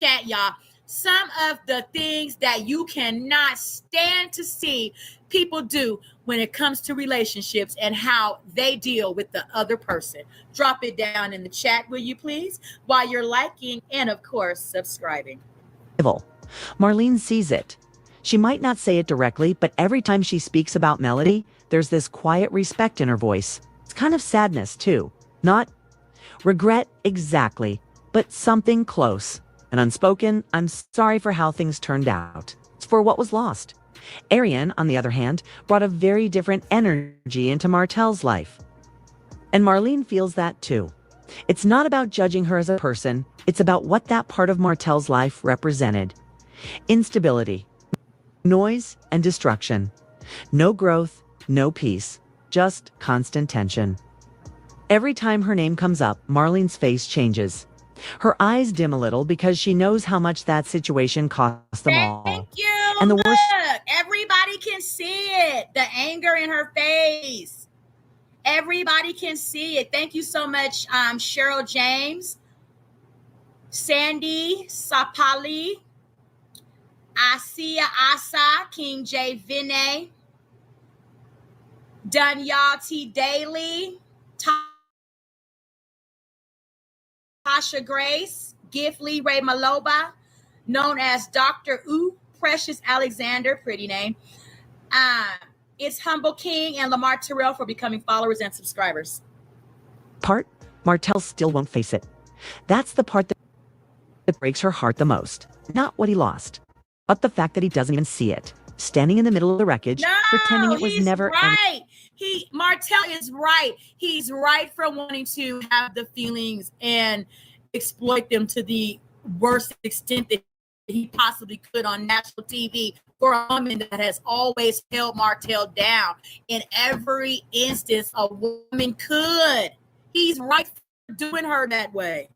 chat, y'all, some of the things that you cannot stand to see people do when it comes to relationships and how they deal with the other person. Drop it down in the chat, will you please, while you're liking and, of course, subscribing. Marlene sees it. She might not say it directly, but every time she speaks about Melody, there's this quiet respect in her voice. It's kind of sadness, too. Not regret exactly, but something close. An unspoken, I'm sorry for how things turned out. It's for what was lost. Arion, on the other hand, brought a very different energy into Martell's life. And Marlene feels that too. It's not about judging her as a person, it's about what that part of Martell's life represented. Instability, noise, and destruction. No growth, no peace, just constant tension. Every time her name comes up, Marlene's face changes. Her eyes dim a little because she knows how much that situation cost them all. Thank you. And the Look, worst, everybody can see it. The anger in her face. Everybody can see it. Thank you so much, Cheryl James, Sandy Sapali, Asia Asa, King J Vinay, Danyal T Daly, Tasha Grace, Gift Lee Ray Maloba, known as Dr. U, Precious Alexander, pretty name. It's Humble King and Lamar Terrell for becoming followers and subscribers. Martell still won't face it. That's the part that breaks her heart the most. Not what he lost, but the fact that he doesn't even see it. Standing in the middle of the wreckage, pretending it was never right. Martell is right. He's right for wanting to have the feelings and exploit them to the worst extent that he possibly could on national TV for a woman that has always held Martell down. In every instance, a woman could. He's right for doing her that way.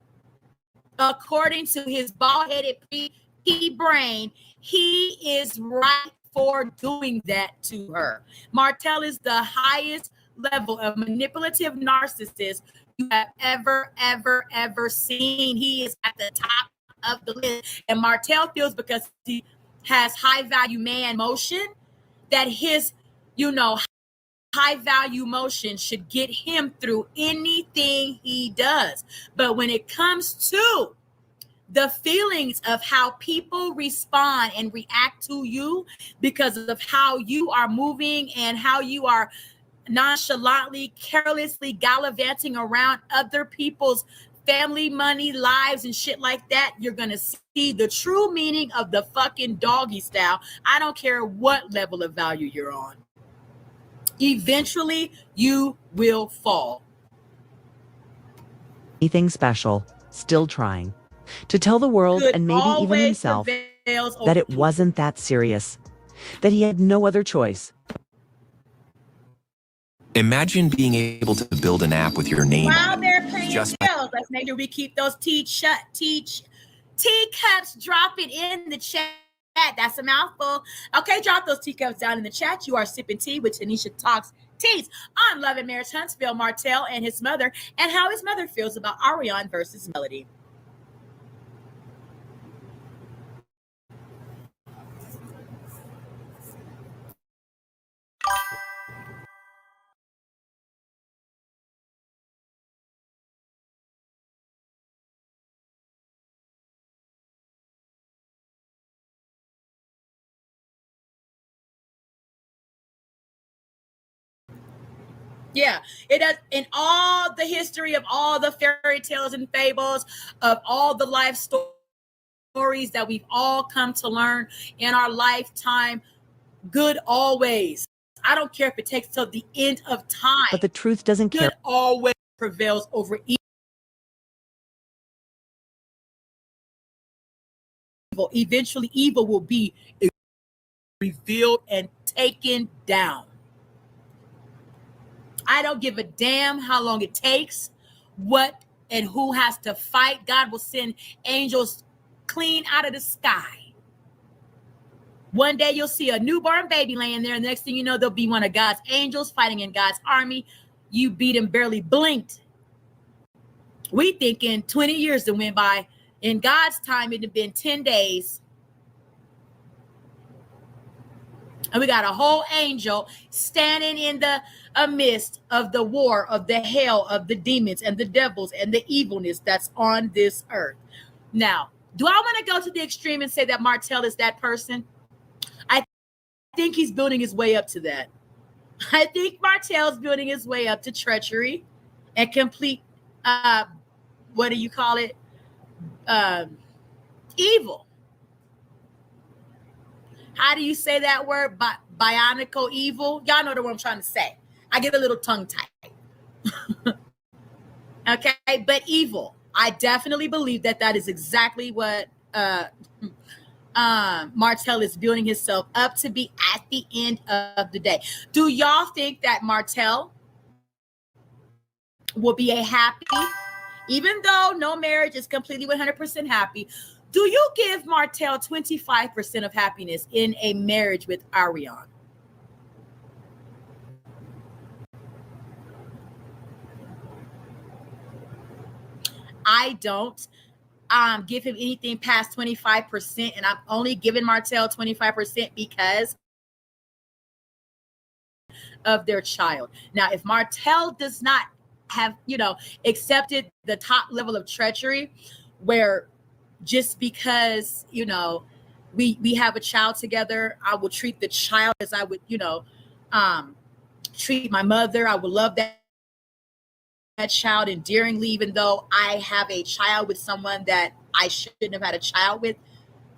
According to his bald-headed pea brain, he is right for doing that to her. Martell is the highest level of manipulative narcissist you have ever seen. He is at the top of the list. And Martell feels because he has high value man motion that his, high value motion should get him through anything he does. But when it comes to the feelings of how people respond and react to you because of how you are moving and how you are nonchalantly, carelessly gallivanting around other people's family, money, lives, and shit like that, you're going to see the true meaning of the fucking doggy style. I don't care what level of value you're on. Eventually, you will fall. Anything special, still trying. To tell the world and maybe even himself that it wasn't that serious, that he had no other choice. Imagine being able to build an app with your name. While they're paying bills, let's make sure we keep those teacups. Drop it in the chat. That's a mouthful. Okay, drop those teacups down in the chat. You are sipping tea with Tanisha Talks Teas on Love and Marriage Huntsville, Martell and his mother, and how his mother feels about Arion versus Melody. Yeah, it does. In all the history of all the fairy tales and fables, of all the life stories that we've all come to learn in our lifetime, good always. I don't care if it takes till the end of time. But the truth doesn't care. Good always prevails over evil. Eventually, evil will be revealed and taken down. I don't give a damn how long it takes, what and who has to fight. God will send angels clean out of the sky. One day you'll see a newborn baby laying there, and the next thing you know, there'll be one of God's angels fighting in God's army. You beat him, barely blinked. We thinking 20 years that went by. In God's time, it'd have been 10 days. And we got a whole angel standing in the midst of the war, of the hell, of the demons and the devils and the evilness that's on this earth. Now, do I want to go to the extreme and say that Martell is that person? I think he's building his way up to that. I think Martell's building his way up to treachery and complete, what do you call it? Evil. How do you say that word? Bionical evil. Y'all know the word I'm trying to say. I get a little tongue tied. Okay, but evil. I definitely believe that is exactly what Martell is building himself up to be at the end of the day. Do y'all think that Martell will be a happy, even though no marriage is completely 100% happy? Do you give Martell 25% of happiness in a marriage with Arion? I don't give him anything past 25%, and I'm only giving Martell 25% because of their child. Now, if Martell does not have, accepted the top level of treachery, where just because, we have a child together, I will treat the child as I would, treat my mother. I would love that child endearingly, even though I have a child with someone that I shouldn't have had a child with,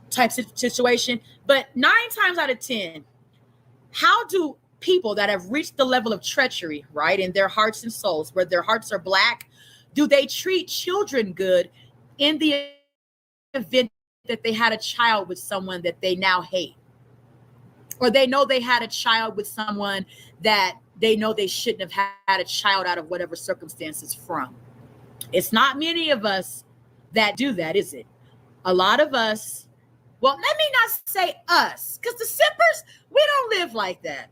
type situation. But 9 times out of 10, how do people that have reached the level of treachery, right, in their hearts and souls, where their hearts are black, do they treat children good in the event that they had a child with someone that they now hate? Or they know they had a child with someone that they know they shouldn't have had a child out of whatever circumstances from. It's not many of us that do that, is it? A lot of us, well, let me not say us, because the sippers, we don't live like that.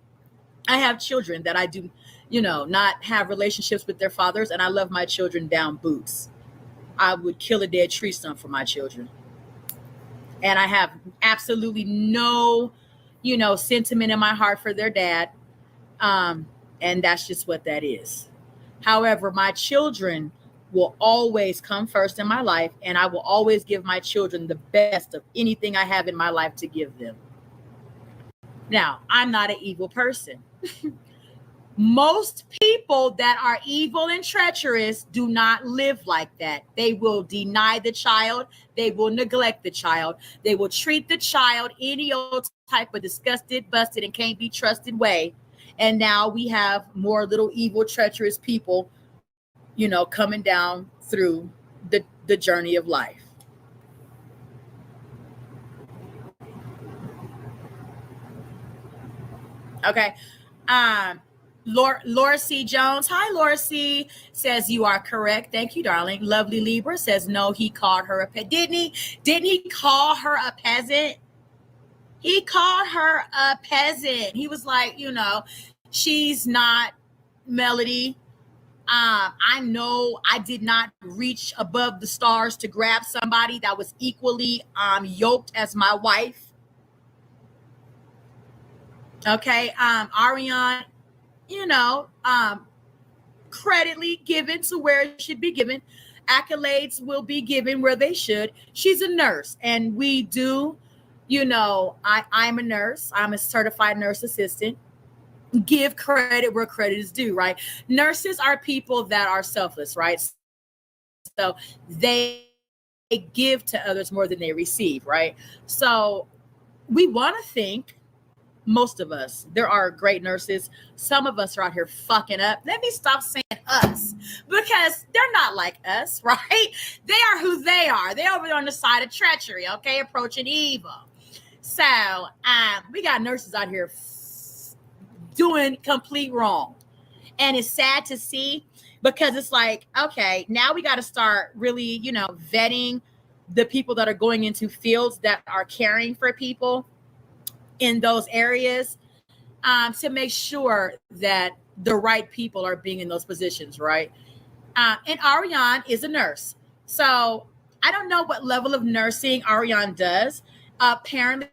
I have children that I do, not have relationships with their fathers, and I love my children down boots. I would kill a dead tree stump for my children. And I have absolutely no, sentiment in my heart for their dad. And that's just what that is. However, my children will always come first in my life, and I will always give my children the best of anything I have in my life to give them. Now, I'm not an evil person. Most people that are evil and treacherous do not live like that. They will deny the child. They will neglect the child. They will treat the child any old type of disgusted, busted, and can't be trusted way. And now we have more little evil, treacherous people, coming down through the journey of life. Okay. Laura C. Jones. Hi, Laura C. Says you are correct. Thank you, darling. Lovely Libra says no, he called her a peasant. Didn't he call her a peasant? He called her a peasant. He was like, she's not Melody. I know I did not reach above the stars to grab somebody that was equally yoked as my wife. Okay, Arion, creditly given to where it should be given. Accolades will be given where they should. She's a nurse, and we do, I'm a nurse. I'm a certified nurse assistant. Give credit where credit is due, right? Nurses are people that are selfless, right? So they give to others more than they receive, right? So we want to think, most of us, there are great nurses. Some of us are out here fucking up. Let me stop saying us, because they're not like us, right? They are who they are. They're over there on the side of treachery, okay? Approaching evil. So we got nurses out here doing complete wrong. And it's sad to see, because it's like, okay, now we got to start really, vetting the people that are going into fields that are caring for people in those areas, to make sure that the right people are being in those positions, right? And Arion is a nurse. So I don't know what level of nursing Arion does. Apparently,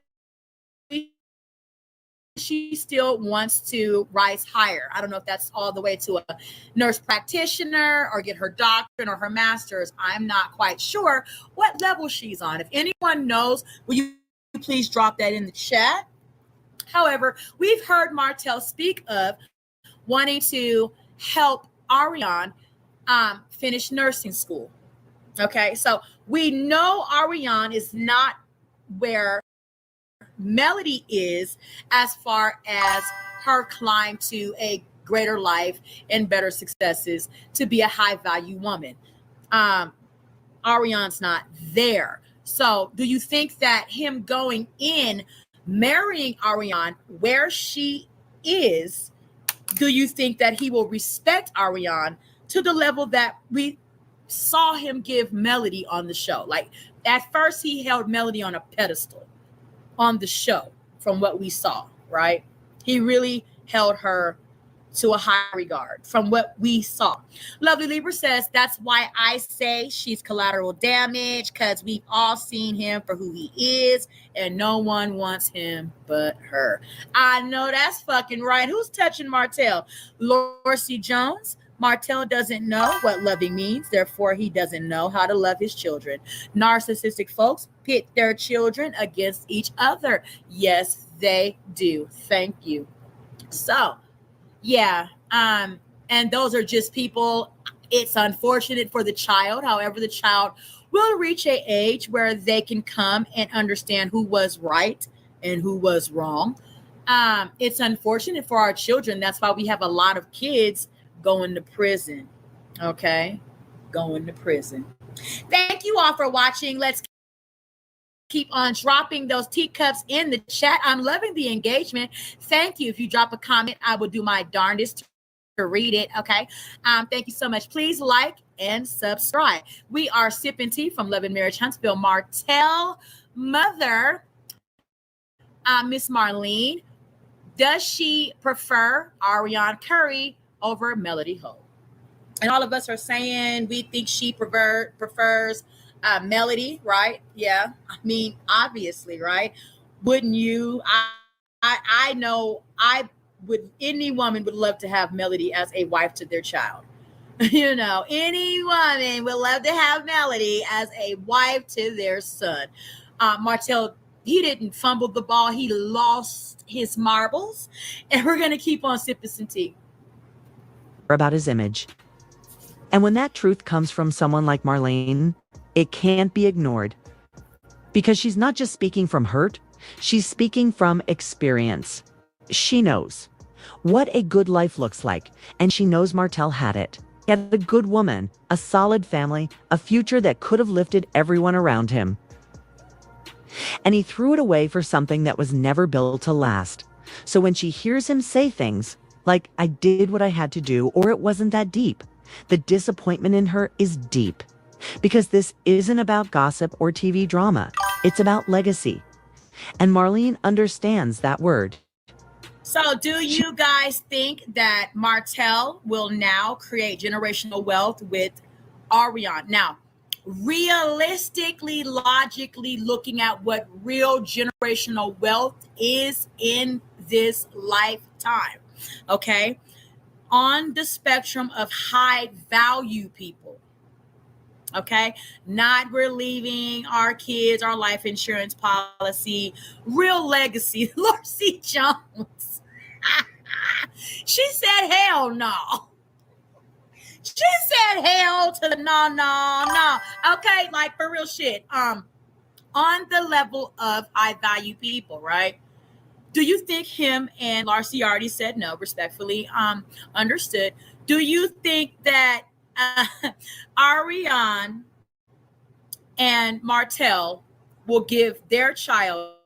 she still wants to rise higher. I don't know if that's all the way to a nurse practitioner or get her doctorate or her master's. I'm not quite sure what level she's on. If anyone knows, will you please drop that in the chat? However, we've heard Martell speak of wanting to help Arion finish nursing school. Okay, so we know Arion is not where Melody is as far as her climb to a greater life and better successes to be a high value woman. Arion's not there. So do you think that him going in, marrying Arion where she is, do you think that he will respect Arion to the level that we saw him give Melody on the show? Like, at first he held Melody on a pedestal on the show from what we saw, right? He really held her to a high regard from what we saw. Lovely Libra says, that's why I say she's collateral damage, because we've all seen him for who he is and no one wants him but her. I know that's fucking right. Who's touching Martell? Lorcy Jones? Martell doesn't know what loving means, therefore he doesn't know how to love his children. Narcissistic folks pit their children against each other. Yes, they do. Thank you. So, yeah, and those are just people. It's unfortunate for the child. However, the child will reach an age where they can come and understand who was right and who was wrong. It's unfortunate for our children. That's why we have a lot of kids going to prison. Okay, going to prison. Thank you all for watching. Let's keep on dropping those teacups in the chat. I'm loving the engagement. Thank you. If you drop a comment, I will do my darndest to read it. Okay. Thank you so much. Please like and subscribe. We are sipping tea from Love and Marriage Huntsville. Martell mother, Miss Marleen, does she prefer Arionne Curry over Melody Holt? And all of us are saying we think she prefers Melody, right? Yeah, I mean, obviously, right? Wouldn't you? I know I would. Any woman would love to have Melody as a wife to their child. Any woman would love to have Melody as a wife to their son. Martell, he didn't fumble the ball. He lost his marbles. And we're going to keep on sipping some tea. About his image. And when that truth comes from someone like Marlene, it can't be ignored. Because she's not just speaking from hurt, she's speaking from experience. She knows what a good life looks like, and she knows Martell had it. He had a good woman, a solid family, a future that could have lifted everyone around him. And he threw it away for something that was never built to last. So when she hears him say things like, I did what I had to do, or it wasn't that deep, the disappointment in her is deep. Because this isn't about gossip or TV drama. It's about legacy. And Marlene understands that word. So do you guys think that Martell will now create generational wealth with Arion? Now, realistically, logically looking at what real generational wealth is in this lifetime, okay? On the spectrum of high value people, okay? Not we're leaving our kids our life insurance policy, real legacy. Larcy Jones. She said, hell no. She said hell to the no. Okay, like for real shit. On the level of high value people, right? Do you think him and Larcy already said no, respectfully? Understood. Do you think that Arion and Martell will give their child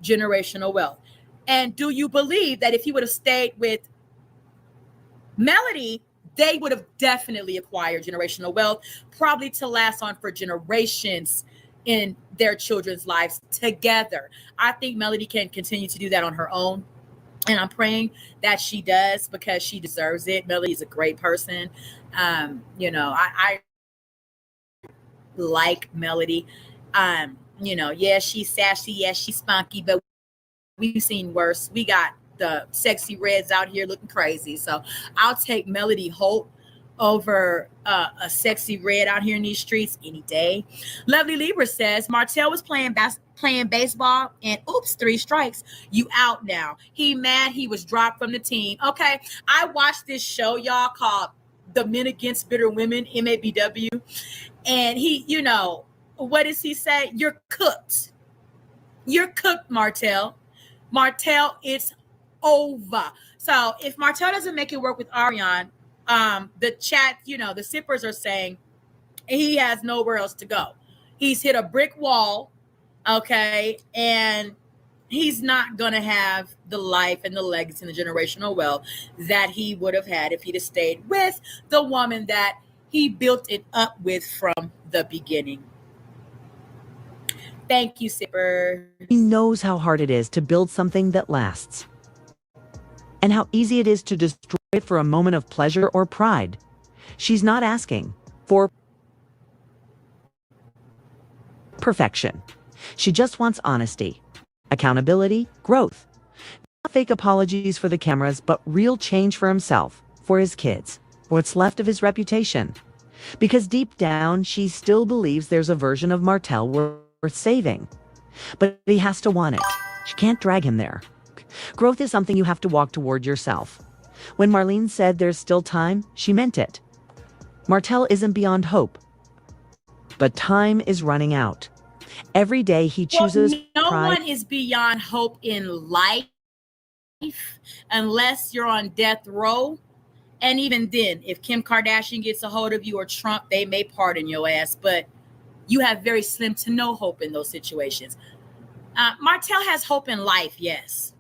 generational wealth? And do you believe that if he would have stayed with Melody, they would have definitely acquired generational wealth, probably to last on for generations in their children's lives together? I think Melody can continue to do that on her own. And I'm praying that she does, because she deserves it. Melody is a great person. I like Melody. Yeah, she's sassy. Yes, she's spunky, but we've seen worse. We got the sexy reds out here looking crazy. So I'll take Marleen Holt over a sexy red out here in these streets any day. Lovely Libra says Martell was playing baseball and oops, 3 strikes. You out now. He mad he was dropped from the team. Okay, I watched this show, y'all, called The Men Against Bitter Women, MABW. And he, what does he say? You're cooked. You're cooked, Martell. Martell, it's over. So if Martell doesn't make it work with Arion, the chat, the sippers are saying he has nowhere else to go. He's hit a brick wall, okay, and he's not going to have the life and the legacy and the generational wealth that he would have had if he'd have stayed with the woman that he built it up with from the beginning. Thank you, Sipper. He knows how hard it is to build something that lasts, and how easy it is to destroy it for a moment of pleasure or pride. She's not asking for perfection. She just wants honesty, accountability, growth. Not fake apologies for the cameras, but real change for himself, for his kids, for what's left of his reputation. Because deep down, she still believes there's a version of Martell worth saving. But he has to want it. She can't drag him there. Growth is something you have to walk toward yourself. When Marlene said there's still time, she meant it. Martell isn't beyond hope, but time is running out. Every day he chooses no pride. one is beyond hope in life unless you're on death row. And even then, if Kim Kardashian gets a hold of you or Trump, they may pardon your ass, but you have very slim to no hope in those situations. Martell has hope in life, yes.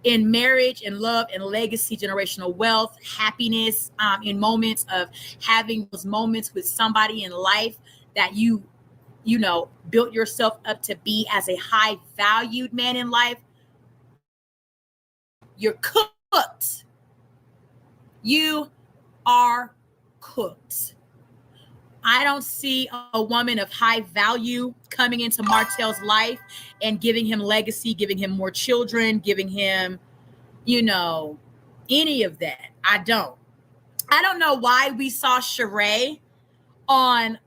In marriage and love and legacy, generational wealth, happiness, in moments of having those moments with somebody in life that you built yourself up to be as a high valued man in life. You're cooked. You are cooked. I don't see a woman of high value coming into Martell's life and giving him legacy, giving him more children, giving him, any of that. I don't know why we saw Shari on,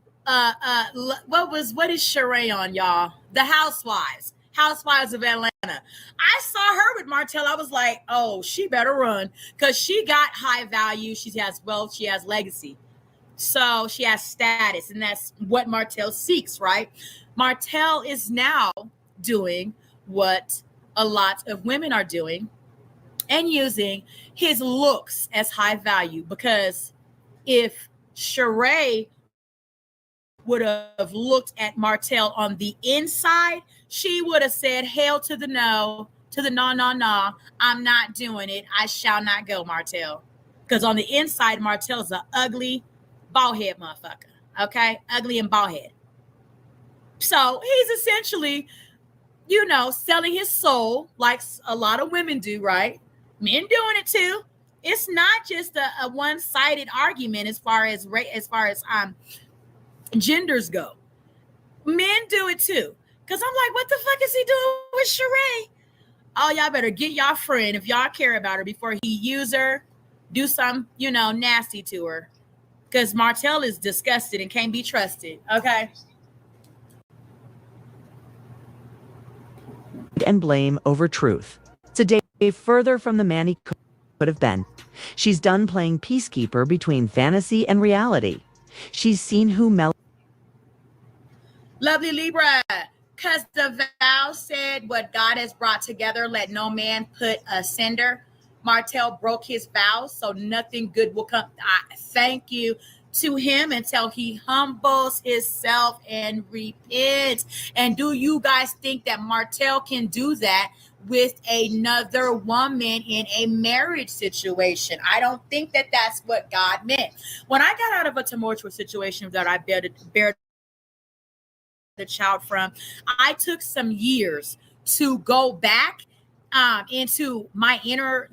what is Shari on, y'all? The Housewives of Atlanta. I saw her with Martell. I was like, oh, she better run, because she got high value. She has wealth. She has legacy. So she has status, and that's what Martell seeks, right? Martell is now doing what a lot of women are doing and using his looks as high value, because if Shari would have looked at Martell on the inside, she would have said, hell to the no, I'm not doing it. I shall not go, Martell. Because on the inside, Martell is an ugly, bald head motherfucker. Okay? Ugly and bald head. So he's essentially, selling his soul like a lot of women do, right? Men doing it too. It's not just a one-sided argument as far as genders go. Men do it too. Cause I'm like, what the fuck is he doing with Shari? Oh, y'all better get y'all friend if y'all care about her before he use her, do some, nasty to her. Because Martell is disgusted and can't be trusted. Okay. And blame over truth. It's a day further from the man he could have been. She's done playing peacekeeper between fantasy and reality. She's seen who Lovely Libra, because the vow said, what God has brought together, let no man put asunder. Martell broke his vows, so nothing good will come. I thank you to him until he humbles himself and repents. And do you guys think that Martell can do that with another woman in a marriage situation? I don't think that that's what God meant. When I got out of a tumultuous situation that I bared the child from, I took some years to go back into my inner,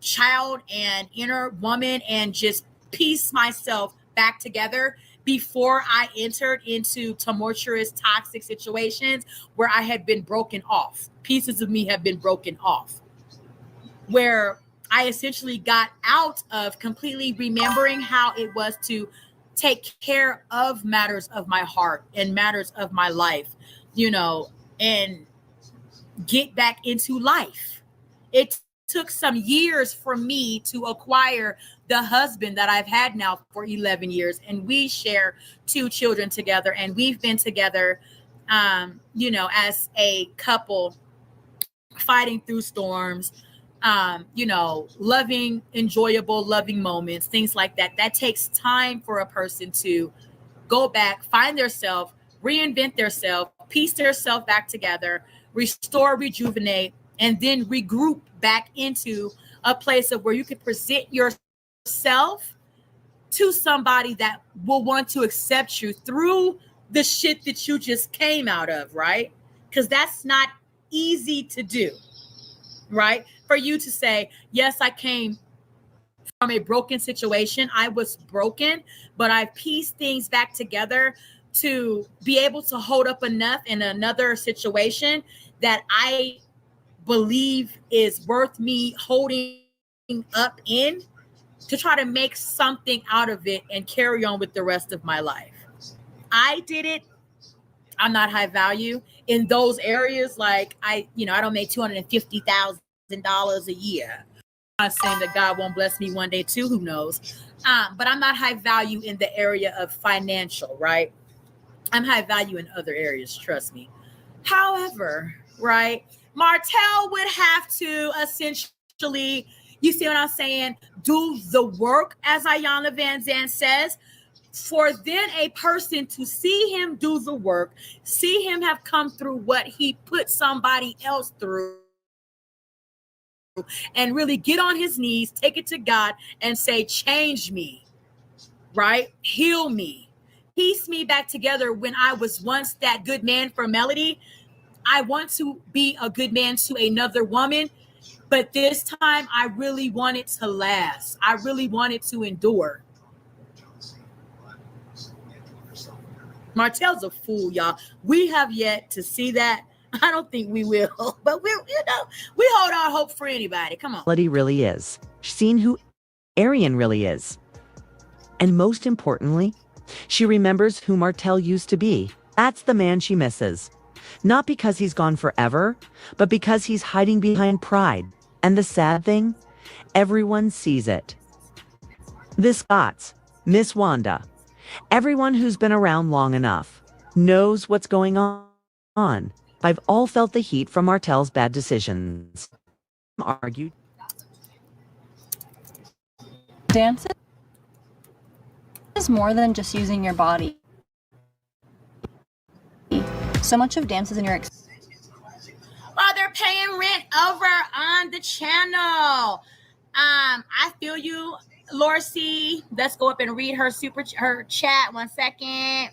child and inner woman and just piece myself back together before I entered into tumultuous, toxic situations where I had been broken off. Pieces of me have been broken off, where I essentially got out of completely remembering how it was to take care of matters of my heart and matters of my life, and get back into life. It took some years for me to acquire the husband that I've had now for 11 years. And we share 2 children together. And we've been together, as a couple, fighting through storms, loving, enjoyable, loving moments, things like that. That takes time for a person to go back, find theirself, reinvent theirself, piece theirself back together, restore, rejuvenate, and then regroup back into a place of where you can present yourself to somebody that will want to accept you through the shit that you just came out of, right? Because that's not easy to do, right? For you to say, yes, I came from a broken situation. I was broken, but I pieced things back together to be able to hold up enough in another situation that I believe is worth me holding up in to try to make something out of it and carry on with the rest of my life. I did it. I'm not high value in those areas. Like I don't make $250,000 a year. I'm not saying that God won't bless me one day too, who knows? But I'm not high value in the area of financial, right? I'm high value in other areas, trust me. However, right, Martell would have to essentially, you see what I'm saying, do the work, as Ayanna Van Zandt says, for then a person to see him do the work, see him have come through what he put somebody else through, and really get on his knees, take it to God and say, change me, right? Heal me, piece me back together when I was once that good man for Melody. I want to be a good man to another woman, but this time I really want it to last. I really want it to endure. Martell's a fool, y'all. We have yet to see that. I don't think we will, but we hold our hope for anybody. Come on. Melody really is. She's seen who Arion really is. And most importantly, she remembers who Martell used to be. That's the man she misses. Not because he's gone forever, but because he's hiding behind pride. And the sad thing, everyone sees it. The Scots, Miss Wanda, everyone who's been around long enough knows what's going on. I've all felt the heat from Martell's bad decisions. Argued. Dance is more than just using your body. So much of dance is in your While they're paying rent over on the channel. I feel you. Lorcy, let's go up and read her chat. 1 second.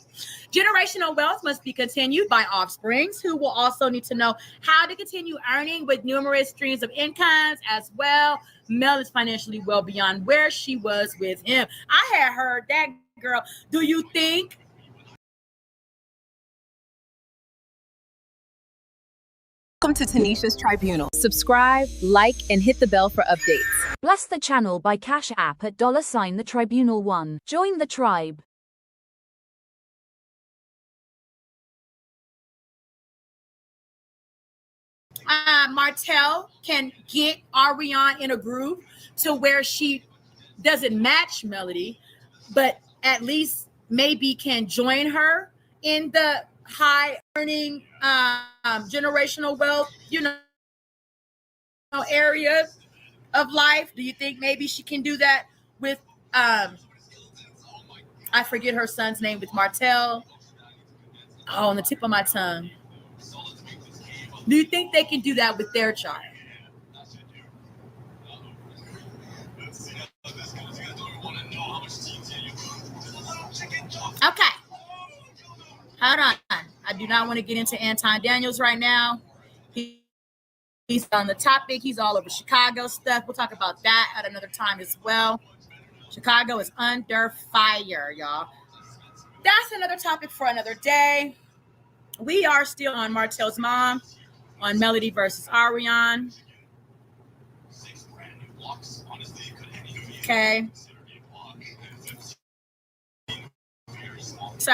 Generational wealth must be continued by offsprings who will also need to know how to continue earning with numerous streams of incomes as well. Mel is financially well beyond where she was with him. I had heard that, girl. Do you think? Welcome to Tanisha's Tribunal. Subscribe, like, and hit the bell for updates. Bless the channel by Cash App at $the Tribunal 1. Join the tribe. Martell can get Arion in a groove to where she doesn't match Melody, but at least maybe can join her in the high earning generational wealth, areas of life. Do you think maybe she can do that with I forget her son's name, with Martell? Oh, on the tip of my tongue. Do you think they can do that with their child? Okay. Hold on. I do not want to get into Anton Daniels right now. He's on the topic. He's all over Chicago stuff. We'll talk about that at another time as well. Chicago is under fire, y'all. That's another topic for another day. We are still on Martell's mom, on Melody versus Arion. Okay. So.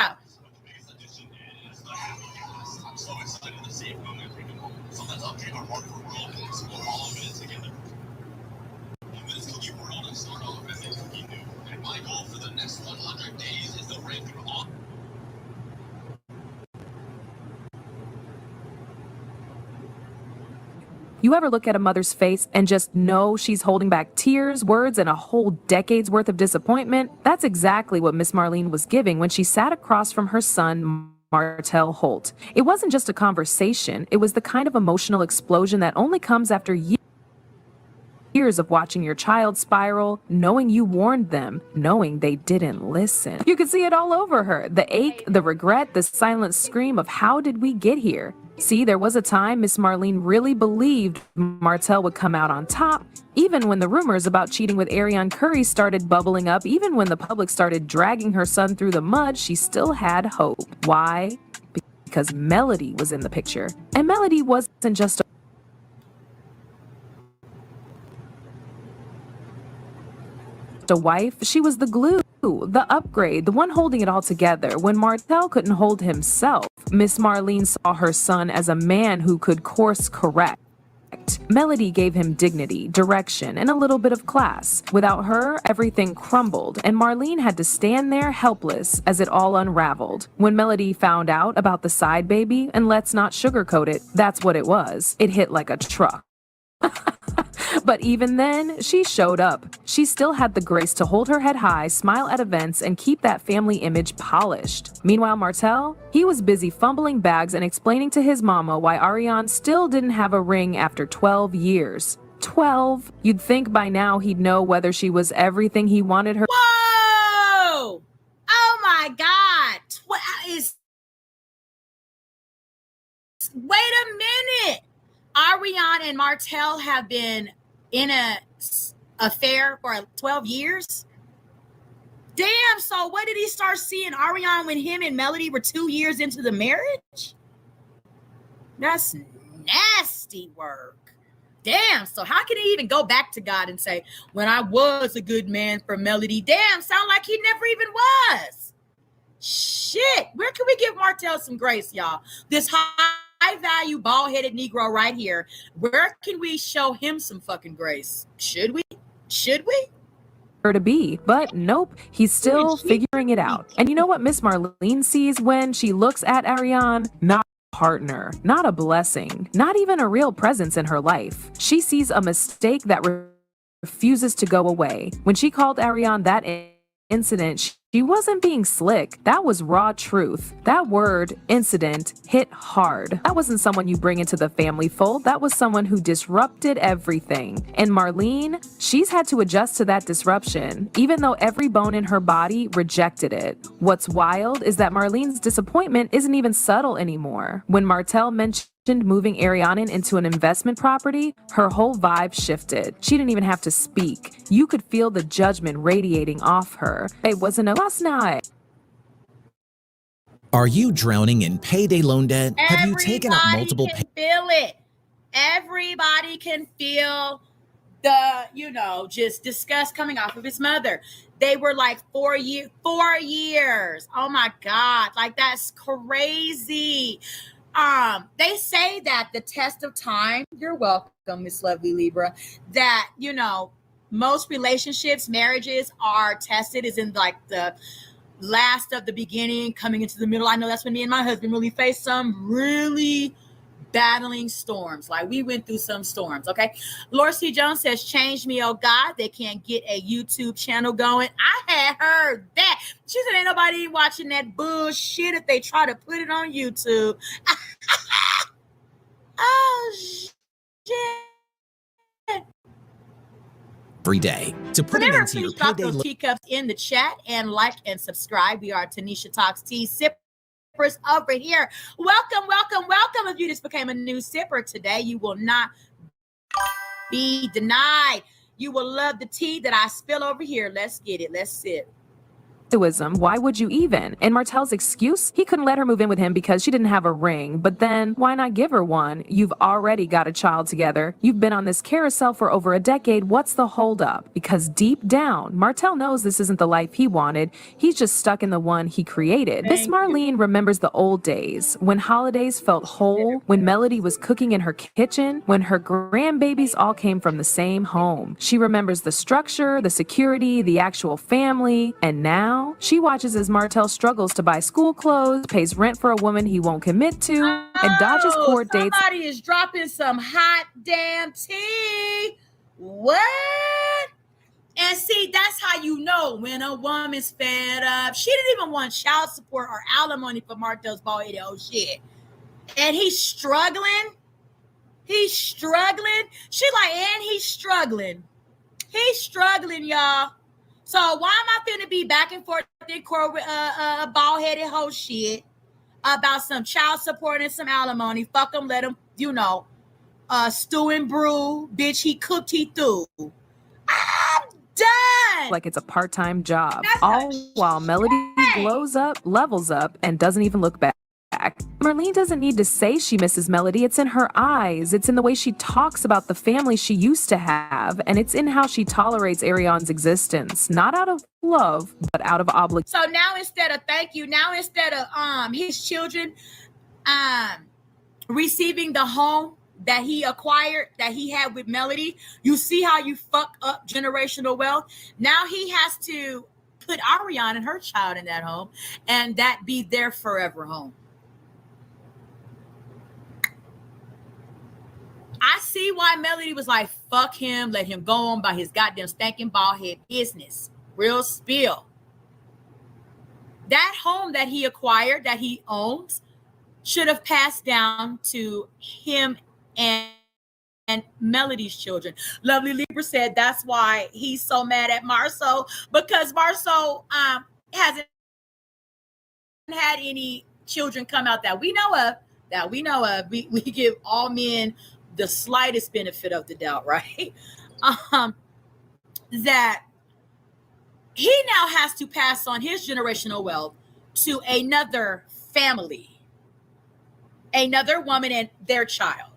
You ever look at a mother's face and just know she's holding back tears, words, and a whole decade's worth of disappointment? That's exactly what Miss Marlene was giving when she sat across from her son, Martell Holt. It wasn't just a conversation. It was the kind of emotional explosion that only comes after years of watching your child spiral, knowing you warned them, knowing they didn't listen. You could see it all over her. The ache, the regret, the silent scream of how did we get here? See, there was a time Miss Marlene really believed Martell would come out on top, even when the rumors about cheating with Arionne Curry started bubbling up, even when the public started dragging her son through the mud, she still had hope. Why? Because Melody was in the picture. And Melody wasn't just a wife, she was the glue, the upgrade, the one holding it all together. When Martell couldn't hold himself, Miss Marlene saw her son as a man who could course correct. Melody gave him dignity, direction, and a little bit of class. Without her, everything crumbled, and Marlene had to stand there helpless as it all unraveled. When Melody found out about the side baby, and let's not sugarcoat it, that's what it was. It hit like a truck. But even then, she showed up. She still had the grace to hold her head high, smile at events, and keep that family image polished. Meanwhile, Martell, he was busy fumbling bags and explaining to his mama why Arion still didn't have a ring after 12 years. 12? You'd think by now he'd know whether she was everything he wanted her. Whoa! Oh my God! Wait a minute! Arion and Martell have been in a affair for 12 years. Damn, so what did he start seeing Arion when him and Melody were 2 years into the marriage? That's nasty work. Damn, so how can he even go back to God and say, when I was a good man for Melody? Damn, sound like he never even was. Shit, where can we give Martell some grace, y'all? This high-value, bald-headed Negro right here. Where can we show him some fucking grace? Should we? Should we? Her to be, but nope, he's still figuring it out. And you know what Miss Marlene sees when she looks at Arion? Not a partner, not a blessing, not even a real presence in her life. She sees a mistake that refuses to go away. When she called Arion that incident, she wasn't being slick. That was raw truth. That word, incident, hit hard. That wasn't someone you bring into the family fold. That was someone who disrupted everything. And Marlene, she's had to adjust to that disruption, even though every bone in her body rejected it. What's wild is that Marlene's disappointment isn't even subtle anymore. When Martell mentioned moving Arion into an investment property, her whole vibe shifted. She didn't even have to speak. You could feel the judgment radiating off her. It wasn't a last night. Are you drowning in payday loan debt? Have you taken out multiple Everybody can feel it. Everybody can feel the, just disgust coming off of his mother. They were like 4 years. Oh my God. Like, that's crazy. They say that the test of time, you're welcome, Miss Lovely Libra, that, most relationships, marriages are tested is in like the last of the beginning, coming into the middle. I know that's when me and my husband really faced some really battling storms. Like, we went through some storms. Okay. Laura C. Jones says, change me, oh God. They can't get a YouTube channel going. I had heard that. She said, ain't nobody watching that bullshit if they try to put it on YouTube. Oh, shit. Every day to put Remember, it into your please drop payday those teacups in the chat and like and subscribe. We are Tanisha Talks Tea Sippers over here. Welcome, welcome, welcome. If you just became a new sipper today, you will not be denied. You will love the tea that I spill over here. Let's get it. Let's sip. Why would you even? And Martell's excuse? He couldn't let her move in with him because she didn't have a ring. But then, why not give her one? You've already got a child together. You've been on this carousel for over a decade. What's the holdup? Because deep down, Martell knows this isn't the life he wanted. He's just stuck in the one he created. Miss Marlene remembers the old days, when holidays felt whole, when Melody was cooking in her kitchen, when her grandbabies all came from the same home. She remembers the structure, the security, the actual family, and now she watches as Martell struggles to buy school clothes, pays rent for a woman he won't commit to, and dodges court dates. Somebody is dropping some hot damn tea. What? And see, that's how you know when a woman's fed up. She didn't even want child support or alimony for Martell's bald-headed old shit. And he's struggling. He's struggling. She like, and he's struggling. He's struggling, y'all. So why am I finna be back and forth in court with a bald-headed hoe shit about some child support and some alimony? Fuck him, let him, stew and brew. Bitch, he cooked, he threw. I'm done. Like it's a part-time job. All while Melody glows up, levels up, and doesn't even look back. Marlene doesn't need to say she misses Melody. It's in her eyes. It's in the way she talks about the family she used to have. And it's in how she tolerates Arionne's existence. Not out of love, but out of obligation. So now instead of thank you, now instead of his children receiving the home that he acquired, that he had with Melody, you see how you fuck up generational wealth? Now he has to put Arion and her child in that home, and that be their forever home. I see why Melody was like, fuck him, let him go on by his goddamn stinking bald head business. Real spill. That home that he acquired, that he owns, should have passed down to him and Melody's children. Lovely Libra said that's why he's so mad at Marceau, because Marceau hasn't had any children come out that we know of. We give all men the slightest benefit of the doubt, right? That he now has to pass on his generational wealth to another family, another woman and their child.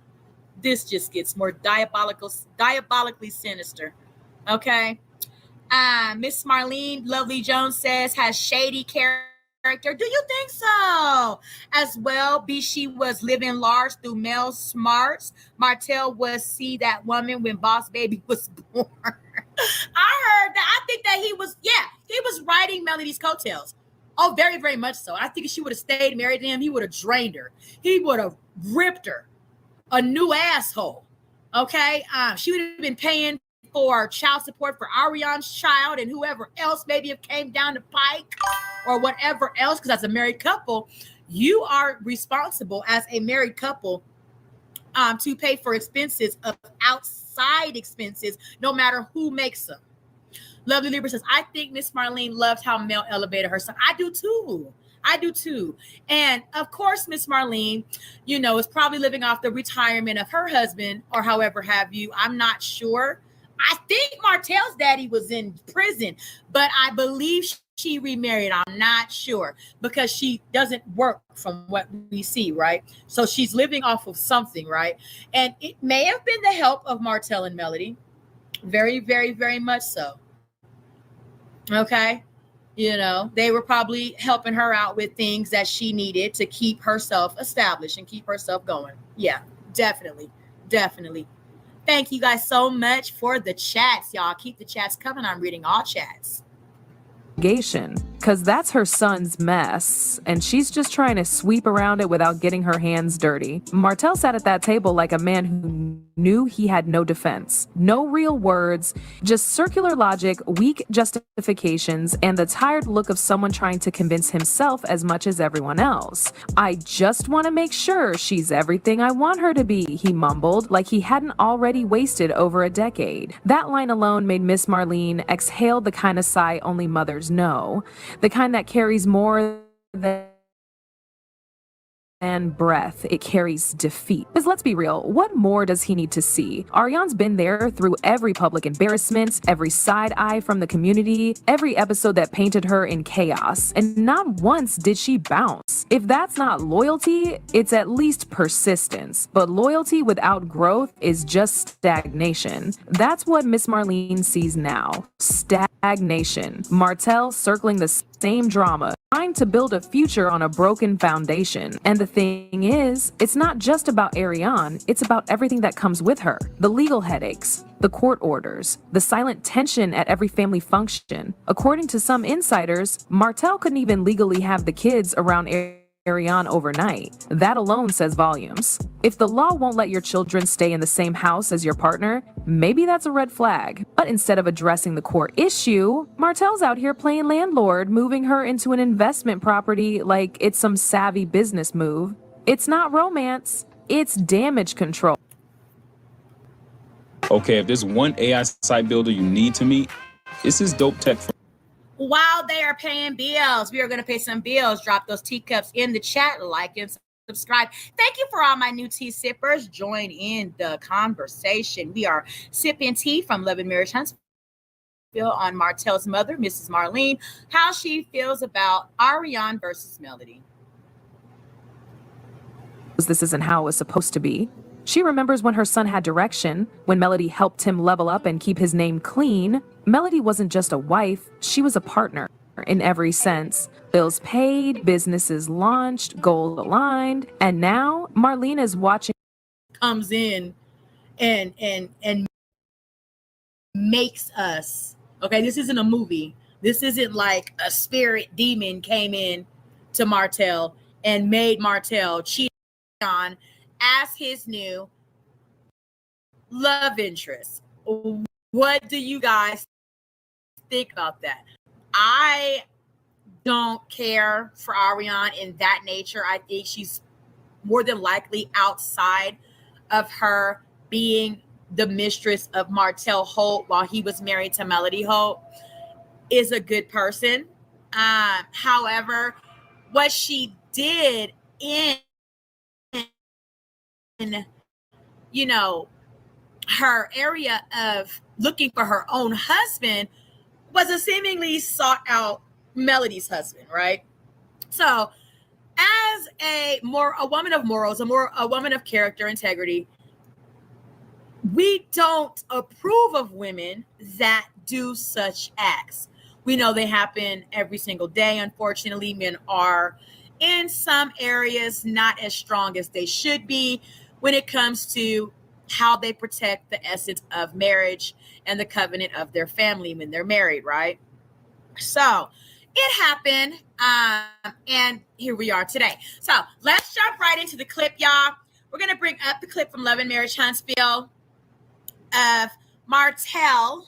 This just gets more diabolically sinister. Okay. Miss Marlene Lovely Jones says, has shady character. Do you think so? As well, be she was living large through male smarts. Martell was see that woman when Boss Baby was born. I heard that. I think that he was riding Melody's coattails. Oh, very, very much so. I think if she would have stayed married to him, he would have drained her. He would have ripped her a new asshole. Okay. She would have been paying for child support for Arionne's child and whoever else maybe have came down the pike or whatever else, because as a married couple, you are responsible as a married couple to pay for expenses of outside expenses, no matter who makes them. Lovely Libra says, I think Miss Marlene loved how Mel elevated her son. I do too. I do too. And of course, Miss Marlene, you know, is probably living off the retirement of her husband or however have you. I'm not sure. I think Martell's daddy was in prison, but I believe she remarried. I'm not sure because she doesn't work from what we see, right? So she's living off of something, right? And it may have been the help of Martell and Melody. Very, very, very much so. Okay. You know, they were probably helping her out with things that she needed to keep herself established and keep herself going. Yeah, definitely. Definitely. Thank you guys so much for the chats, y'all. Keep the chats coming. I'm reading all chats. Because that's her son's mess, and she's just trying to sweep around it without getting her hands dirty. Martell sat at that table like a man who knew he had no defense. No real words, just circular logic, weak justifications, and the tired look of someone trying to convince himself as much as everyone else. I just want to make sure she's everything I want her to be, he mumbled, like he hadn't already wasted over a decade. That line alone made Miss Marlene exhale the kind of sigh only mothers know. The kind that carries more than breath. It carries defeat. Because let's be real, what more does he need to see? Arionne's been there through every public embarrassment, every side eye from the community, every episode that painted her in chaos, and not once did she bounce. If that's not loyalty, it's at least persistence. But loyalty without growth is just stagnation. That's what Miss Marlene sees now. Stagnation. Martell circling the same drama, trying to build a future on a broken foundation. And the thing is, it's not just about Arion, it's about everything that comes with her. The legal headaches, the court orders, the silent tension at every family function. According to some insiders, Martell couldn't even legally have the kids around Arion overnight. That alone says volumes. If the law won't let your children stay in the same house as your partner, maybe that's a red flag. But instead of addressing the core issue, Martell's out here playing landlord, moving her into an investment property like it's some savvy business move. It's not romance, it's damage control. Okay, if there's one AI site builder you need to meet, it's this dope tech from While they are paying bills, we are going to pay some bills. Drop those teacups in the chat, like and subscribe. Thank you for all my new tea sippers. Join in the conversation. We are sipping tea from Love and Marriage Huntsville on Martell's mother, Mrs. Marlene, how she feels about Arion versus Melody. This isn't how it was supposed to be. She remembers when her son had direction, when Melody helped him level up and keep his name clean. Melody wasn't just a wife, she was a partner in every sense. Bills paid, businesses launched, goals aligned, and now Marlene is watching. Comes in and makes us, okay, this isn't a movie. This isn't like a spirit demon came in to Martell and made Martell cheat on as his new love interest. What do you guys think about that? I don't care for Arion in that nature. I think she's more than likely outside of her being the mistress of Martell Holt while he was married to Melody Holt is a good person. However, what she did in you know, her area of looking for her own husband was a seemingly sought out Melody's husband, right? So as a woman of morals, a woman of character, integrity, we don't approve of women that do such acts. We know they happen every single day. Unfortunately, men are in some areas not as strong as they should be when it comes to how they protect the essence of marriage and the covenant of their family when they're married, right? So it happened, and here we are today. So let's jump right into the clip, y'all. We're going to bring up the clip from Love and Marriage Huntsville of Martell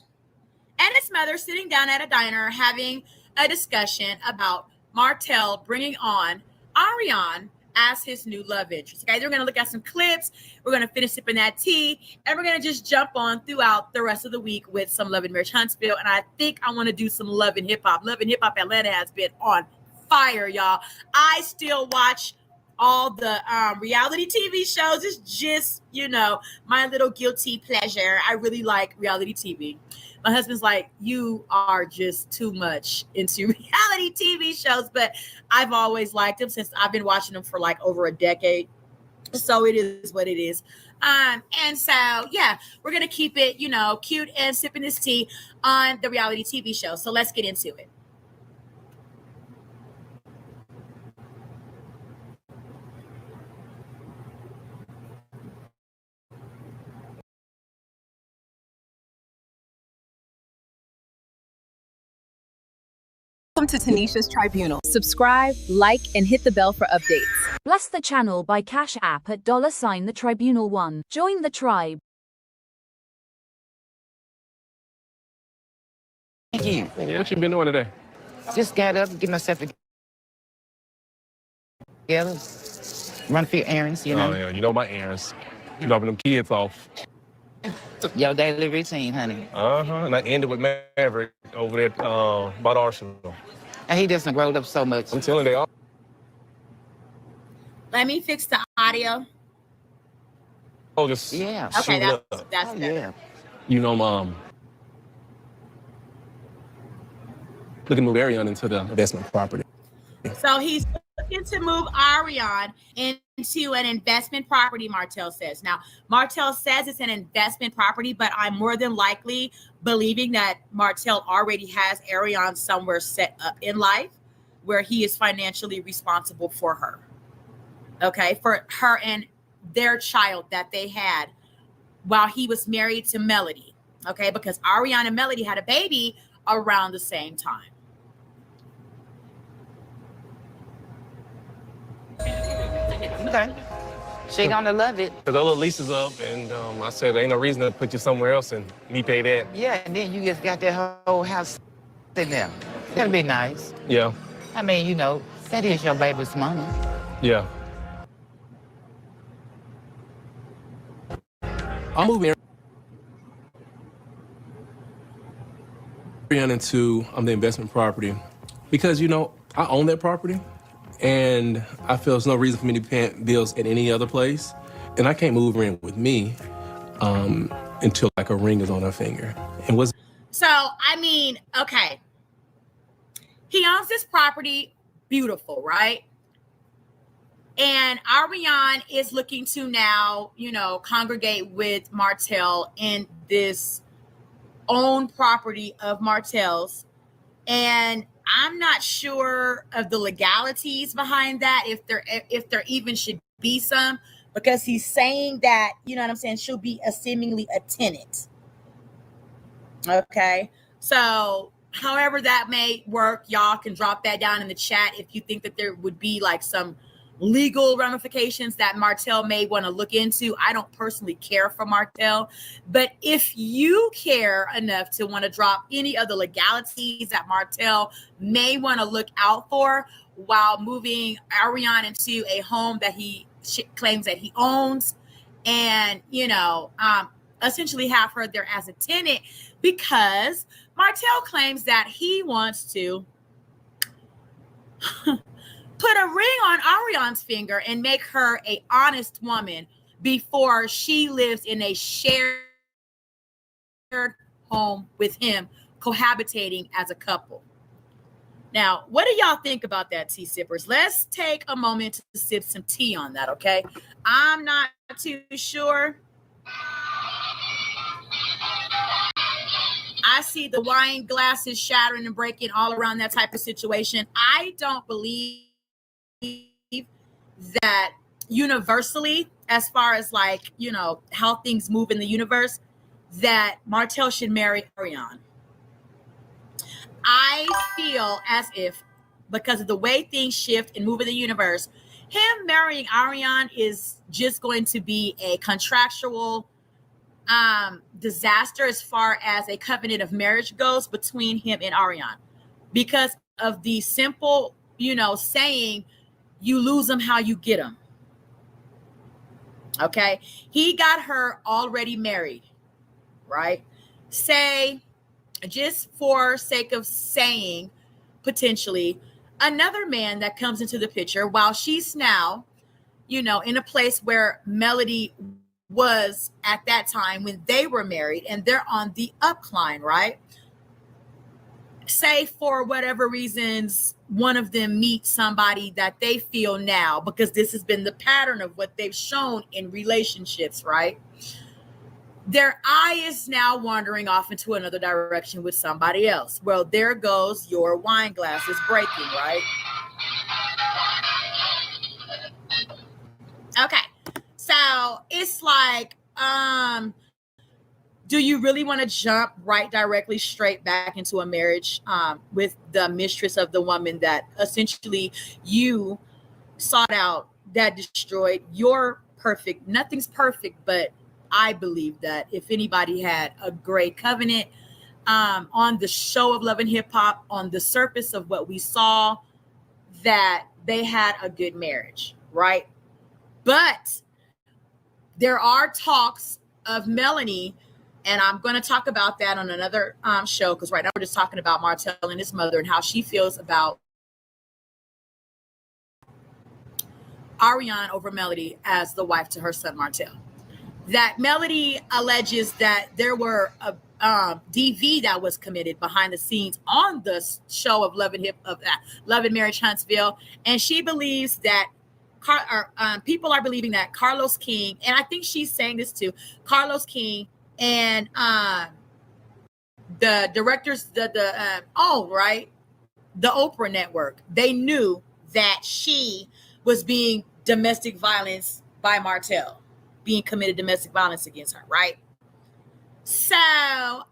and his mother sitting down at a diner having a discussion about Martell bringing on Arion as his new love interest. Okay, we're going to look at some clips. We're going to finish sipping that tea, and we're going to just jump on throughout the rest of the week with some Love and Marriage Huntsville. And I think I want to do some Love and Hip Hop. Love and Hip Hop Atlanta has been on fire, y'all. I still watch all the reality TV shows. It's just, my little guilty pleasure. I really like reality TV. My husband's like, you are just too much into reality TV shows, but I've always liked them since I've been watching them for like over a decade. So it is what it is. And so, yeah, we're going to keep it, cute and sipping this tea on the reality TV show. So let's get into it. Welcome to Tanisha's Tribunal. Subscribe, like, and hit the bell for updates. Bless the channel by Cash App at $the Tribunal1. Join the tribe. Thank you. Yeah, what you been doing today? Just got up, get myself together, run a few errands, Oh, yeah, you know my errands. Dropping them kids off. Your daily routine, honey. And I ended with Maverick over there by the Arsenal. And he doesn't grow up so much. I'm telling you, they all. Let me fix the audio. Oh, just yeah. Okay, that's better. Yeah. Looking to move Arion into the investment property. So he's looking to move Arion into an investment property, Martell says. Now, Martell says it's an investment property, but I'm more than likely believing that Martell already has Arion somewhere set up in life where he is financially responsible for her. Okay, for her and their child that they had while he was married to Melody. Okay, because Arion and Melody had a baby around the same time. Okay. She gonna love it. Because the little lease is up, and I said, there ain't no reason to put you somewhere else and me pay that. Yeah, and then you just got that whole house sitting there. That'd be nice. Yeah. I mean, that is your baby's money. Yeah. I'm moving Arion into the investment property because, I own that property. And I feel there's no reason for me to pay bills at any other place. And I can't move her in with me until like a ring is on her finger. And Okay. He owns this property, beautiful, right? And Arion is looking to now, congregate with Martell in this own property of Martell's. And I'm not sure of the legalities behind that, if there even should be some, because he's saying that, she'll be seemingly a tenant. Okay. So however that may work, y'all can drop that down in the chat if you think that there would be like some legal ramifications that Martell may want to look into. I don't personally care for Martell, but if you care enough to want to drop any of the legalities that Martell may want to look out for while moving Arion into a home that he claims that he owns, and essentially have her there as a tenant, because Martell claims that he wants to put a ring on Arion's finger and make her an honest woman before she lives in a shared home with him, cohabitating as a couple. Now, what do y'all think about that, tea sippers? Let's take a moment to sip some tea on that, okay? I'm not too sure. I see the wine glasses shattering and breaking all around that type of situation. I don't believe that universally, as far as how things move in the universe, that Martell should marry Arion. I feel as if, because of the way things shift and move in the universe, him marrying Arion is just going to be a contractual disaster as far as a covenant of marriage goes between him and Arion, because of the simple, saying, you lose them how you get them. Okay. He got her already married, right? Say, just for sake of saying, potentially another man that comes into the picture while she's now, in a place where Melody was at that time when they were married, and they're on the upcline, right? Say for whatever reasons, one of them meets somebody that they feel now, because this has been the pattern of what they've shown in relationships, right? Their eye is now wandering off into another direction with somebody else. Well, there goes your wine glass is breaking, right? Okay. So it's like, do you really want to jump right directly straight back into a marriage with the mistress of the woman that essentially you sought out, that destroyed your perfect? Nothing's perfect, but I believe that if anybody had a great covenant on the show of Love and Hip Hop, on the surface of what we saw, that they had a good marriage, right? But there are talks of Melanie, and I'm going to talk about that on another show, because right now we're just talking about Martell and his mother and how she feels about Arion over Melody as the wife to her son Martell. That Melody alleges that there were a DV that was committed behind the scenes on the show of Love and Marriage Huntsville, and she believes that people are believing that Carlos King, and I think she's saying this too, Carlos King and the directors, the Oprah Network, they knew that she was being domestic violence by Martell, being committed domestic violence against her, right? So on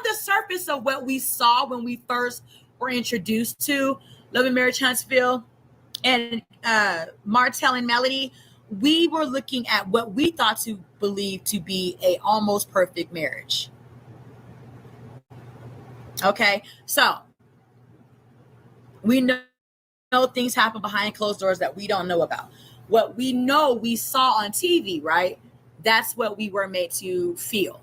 the surface of what we saw when we first were introduced to Love and Marriage Huntsville and Martell and Melody, we were looking at what we thought to believe to be a almost perfect marriage. Okay, so we know things happen behind closed doors that we don't know about. What we know we saw on TV, right? That's what we were made to feel.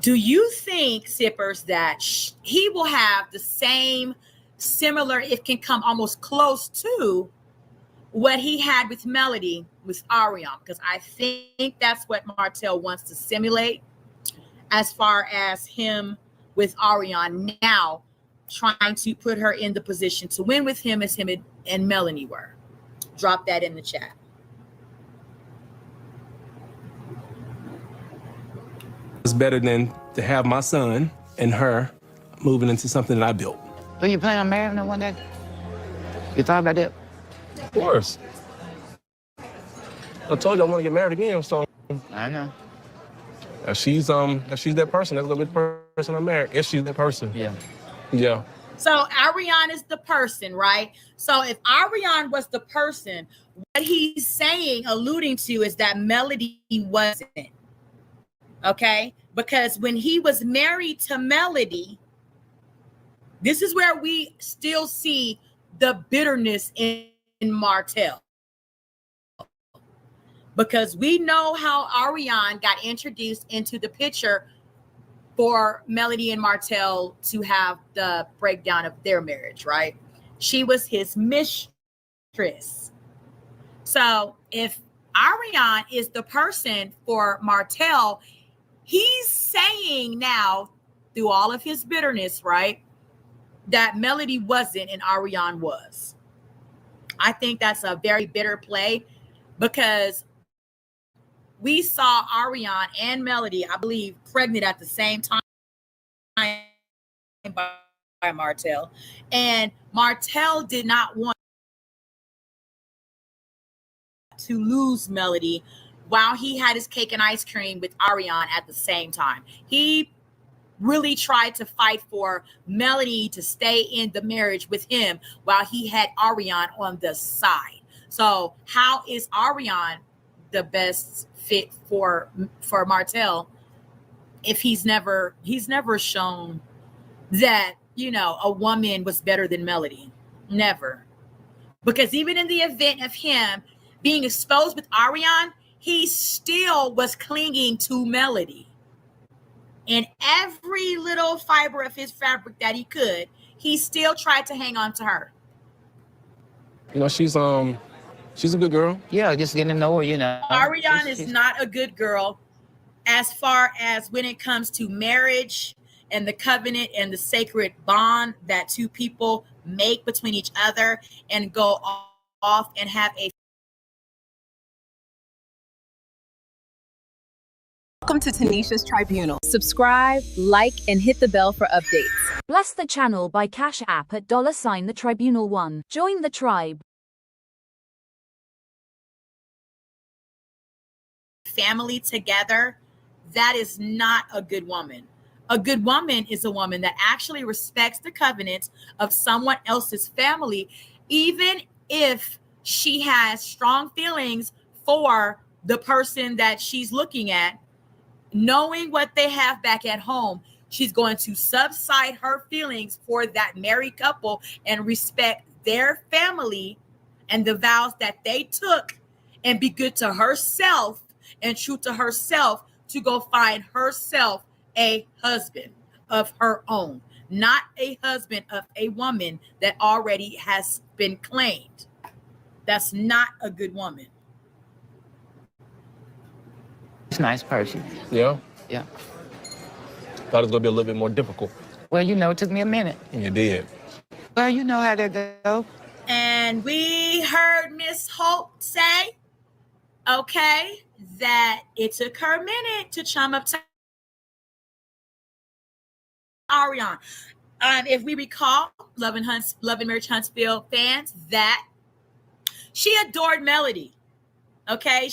Do you think, Sippers, that he will have the same, similar, it can come almost close to what he had with Melody with Arion? Because I think that's what Martell wants to simulate as far as him with Arion now, trying to put her in the position to win with him as him and Melanie were. Drop that in the chat. It's better than to have my son and her moving into something that I built. So you plan on marrying her one day? You thought about that? Of course. I told you I want to get married again, so. I know. If she's that person, that's the person I'm married. If she's that person. Yeah. Yeah. So Arion is the person, right? So if Arion was the person, what he's saying, alluding to, is that Melody wasn't. Okay? Because when he was married to Melody, this is where we still see the bitterness in Martell. Because we know how Arion got introduced into the picture for Melody and Martell to have the breakdown of their marriage, right? She was his mistress. So if Arion is the person for Martell, he's saying now, through all of his bitterness, right, that Melody wasn't and Arion was. I think that's a very bitter play, because we saw Arion and Melody, I believe, pregnant at the same time by Martell. And Martell did not want to lose Melody while he had his cake and ice cream with Arion at the same time. He really tried to fight for Melody to stay in the marriage with him while he had Arion on the side. So how is Arion the best fit for Martell if he's never shown that, you know, a woman was better than Melody. Never. Because even in the event of him being exposed with Arion, he still was clinging to Melody. In every little fiber of his fabric that he could, he still tried to hang on to her. You know, she's a good girl. Yeah, just getting to know her, you know. Arion is not a good girl as far as when it comes to marriage and the covenant and the sacred bond that two people make between each other and go off and have a. Welcome to Tanisha's Tribunal. Subscribe, like, and hit the bell for updates. Bless the channel by Cash App at $ the Tribunal 1. Join the tribe. Family together, that is not a good woman. A good woman is a woman that actually respects the covenants of someone else's family, even if she has strong feelings for the person that she's looking at. Knowing what they have back at home, she's going to subside her feelings for that married couple and respect their family and the vows that they took, and be good to herself and true to herself to go find herself a husband of her own, not a husband of a woman that already has been claimed. That's not a good woman. She's a nice person. Yeah? Yeah. Thought it was going to be a little bit more difficult. Well, you know, it took me a minute. You did. Well, you know how that go. And we heard Miss Holt say, okay, that it took her a minute to chum up to Arion. If we recall, Love and Marriage Huntsville fans, that she adored Melody. Okay,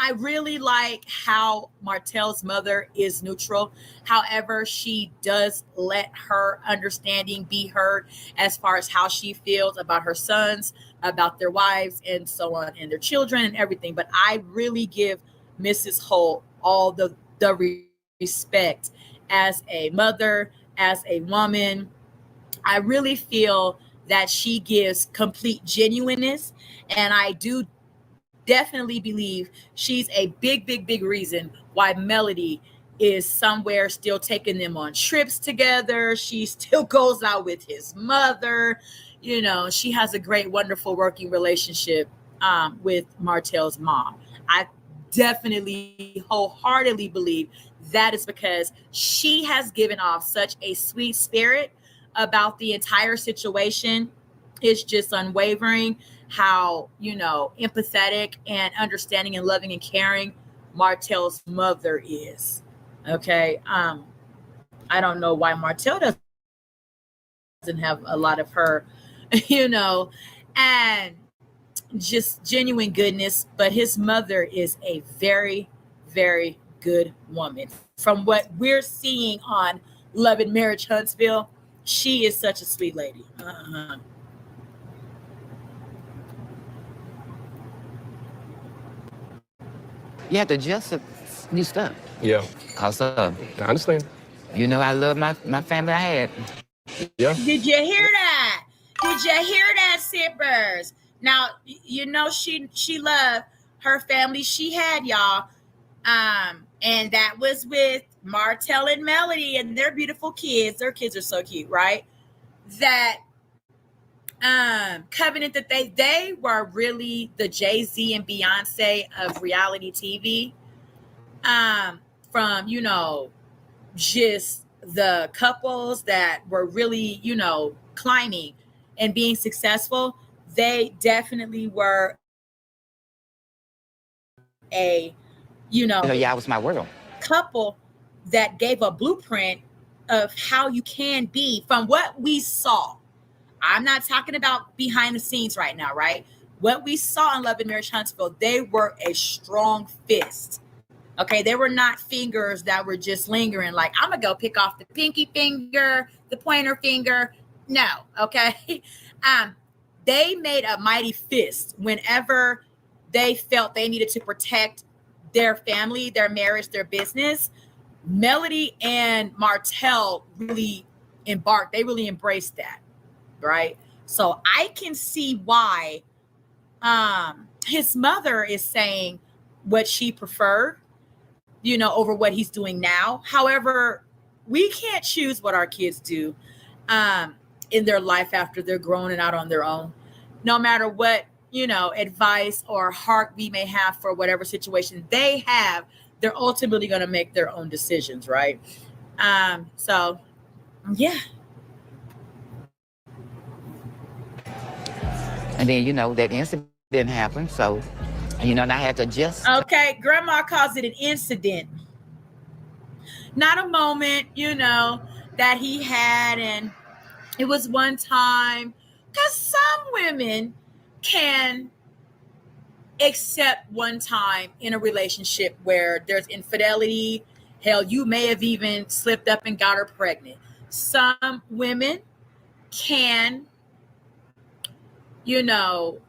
I really like how Martell's mother is neutral. However, she does let her understanding be heard as far as how she feels about her sons, about their wives, and so on, and their children and everything. But I really give Mrs. Holt all the respect as a mother, as a woman. I really feel that she gives complete genuineness, and I do definitely believe she's a big reason why Melody is somewhere still taking them on trips together. She still goes out with his mother. You know, she has a great, wonderful working relationship with Martell's mom. I definitely wholeheartedly believe that is because she has given off such a sweet spirit about the entire situation. It's just unwavering how, you know, empathetic and understanding and loving and caring Martell's mother is. Okay. I don't know why Martell doesn't have a lot of her, you know, and just genuine goodness. But his mother is a very, very good woman. From what we're seeing on Love and Marriage Huntsville, she is such a sweet lady. You have to adjust new stuff. Yeah. Cause I understand. you know, I love my family I had. Yeah. Did you hear that? Did you hear that, Sippers? Now, you know she loved her family she had, y'all. And that was with Martell and Melody and their beautiful kids. Their kids are so cute, right? That covenant that they were really the Jay-Z and Beyonce of reality TV. From, you know, just the couples that were really, you know, climbing and being successful. They definitely were a, you know, Yeah, it was my world. couple that gave a blueprint of how you can be from what we saw. I'm not talking about behind the scenes right now, right? What we saw in Love and Marriage Huntsville, they were a strong fist. Okay, they were not fingers that were just lingering like, I'm going to go pick off the pinky finger, the pointer finger. No, okay? They made a mighty fist whenever they felt they needed to protect their family, their marriage, their business, Melody and Martell really embraced that, right? So I can see why his mother is saying what she preferred, over what he's doing now. However, we can't choose what our kids do in their life after they're grown and out on their own. No matter what, advice or heart we may have for whatever situation they have, they're ultimately going to make their own decisions, right? So, yeah. And then, that incident happened. So, and I had to adjust. Okay. Grandma calls it an incident. Not a moment, that he had. And it was one time. Because some women can accept one time in a relationship where there's infidelity. Hell, you may have even slipped up and got her pregnant. Some women can,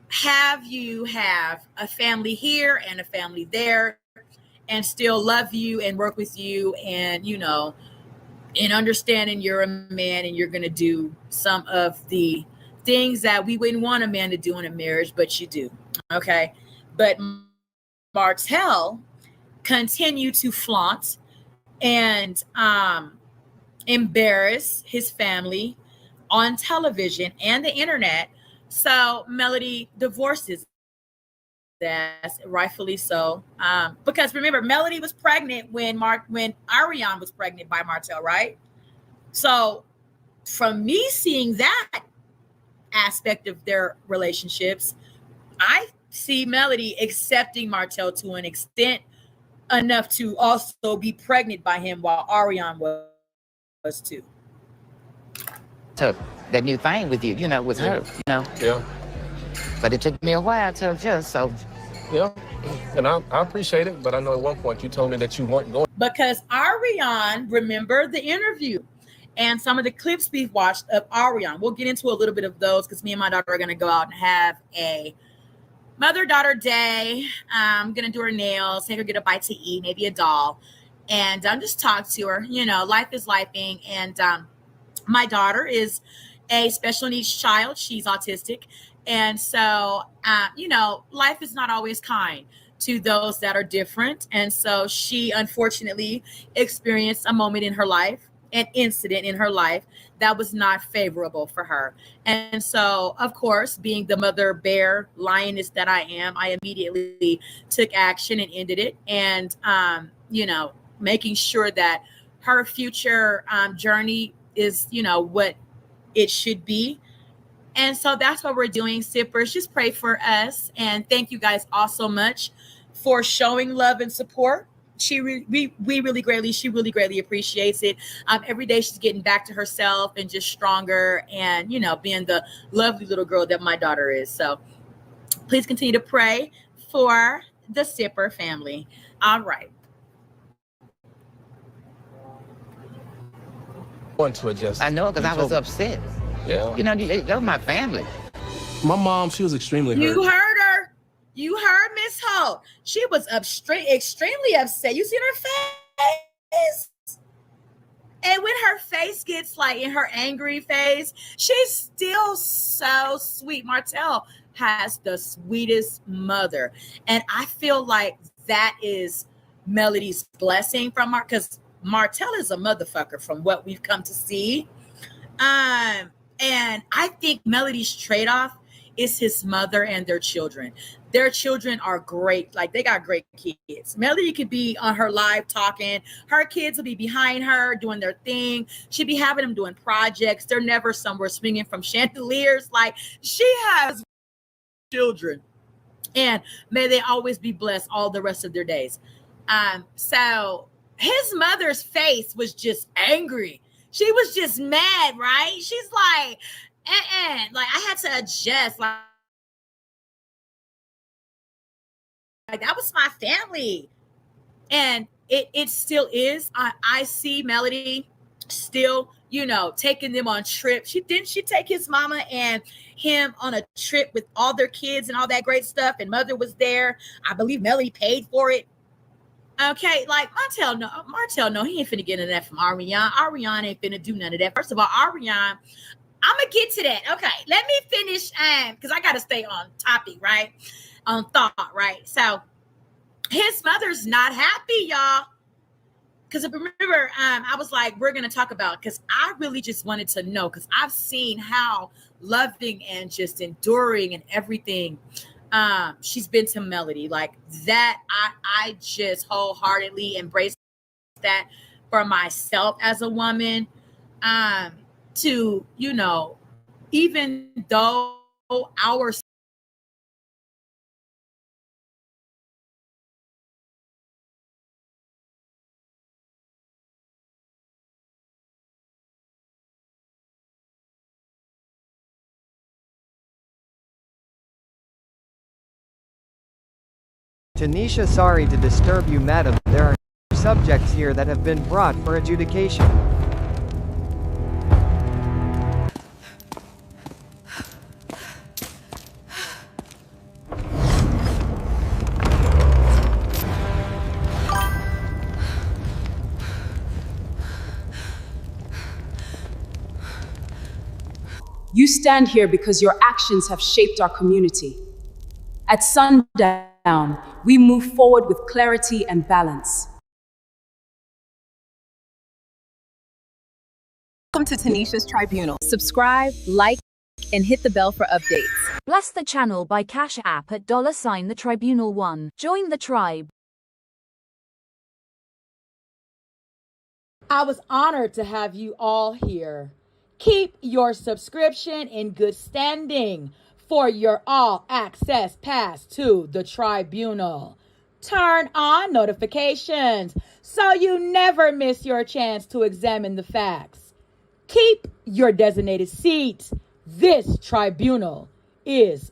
have you have a family here and a family there and still love you and work with you and, in understanding you're a man and you're going to do some of the things that we wouldn't want a man to do in a marriage, but you do. Okay. But Martell continued to flaunt and embarrass his family on television and the internet. So Melody divorces that, rightfully so. Because remember, Melody was pregnant when Arion was pregnant by Martell, right? So from me seeing that aspect of their relationships, I see Melody accepting Martell to an extent enough to also be pregnant by him while Arion was too. Took that new thing with you, with her, Yeah. But it took me a while to adjust, so. Yeah, and I appreciate it, but I know at one point you told me that you weren't going. Because Arion, remember the interview and some of the clips we've watched of Arion. We'll get into a little bit of those because me and my daughter are going to go out and have a mother-daughter day. I'm going to do her nails, take her get a bite to eat, maybe a doll, and just talk to her. Life is lifing, and my daughter is a special needs child. She's autistic. And so, life is not always kind to those that are different. And so she unfortunately experienced a moment in her life, an incident in her life that was not favorable for her. And so, of course, being the mother bear lioness that I am, I immediately took action and ended it. And, making sure that her future journey is, what it should be. And so that's what we're doing, sippers. Just pray for us. And thank you guys all so much for showing love and support. She really greatly appreciates it. Every day she's getting back to herself and just stronger and, being the lovely little girl that my daughter is. So please continue to pray for the Sipper family. All right. Want to adjust. I know, because I was upset. Yeah. They're my family. My mom, she was extremely hurt. You heard her. You heard Miss Holt. She was extremely upset. You seen her face? And when her face gets in her angry face, she's still so sweet. Martell has the sweetest mother. And I feel like that is Melody's blessing from her, because Martell is a motherfucker from what we've come to see. And I think Melody's trade-off is his mother and their children. Their children are great. They got great kids. Melody could be on her live talking. Her kids will be behind her doing their thing. She'd be having them doing projects. They're never somewhere swinging from chandeliers. She has children. And may they always be blessed all the rest of their days. So his mother's face was just angry. She was just mad, right? She's like, I had to adjust. Like that was my family. And it still is. I see Melody still, taking them on trips. She take his mama and him on a trip with all their kids and all that great stuff. And mother was there. I believe Melody paid for it. Okay, like Martell, no, he ain't finna get into that from Arion. Arion ain't finna do none of that. First of all, Arion, I'm gonna get to that. Okay, let me finish because I gotta stay on topic, right? On thought, right? So his mother's not happy, y'all. Because remember, I was like, we're gonna talk about because I really just wanted to know because I've seen how loving and just enduring and everything she's been to Melody like that. I just wholeheartedly embrace that for myself as a woman. To even though our Tanisha, sorry to disturb you, madam. There are subjects here that have been brought for adjudication. You stand here because your actions have shaped our community. At sundown, we move forward with clarity and balance. Welcome to Tanisha's Tribunal. Subscribe, like, and hit the bell for updates. Bless the channel by Cash App at $ the Tribunal 1. Join the tribe. I was honored to have you all here. Keep your subscription in good standing for your all-access pass to the tribunal. Turn on notifications so you never miss your chance to examine the facts. Keep your designated seat. This tribunal is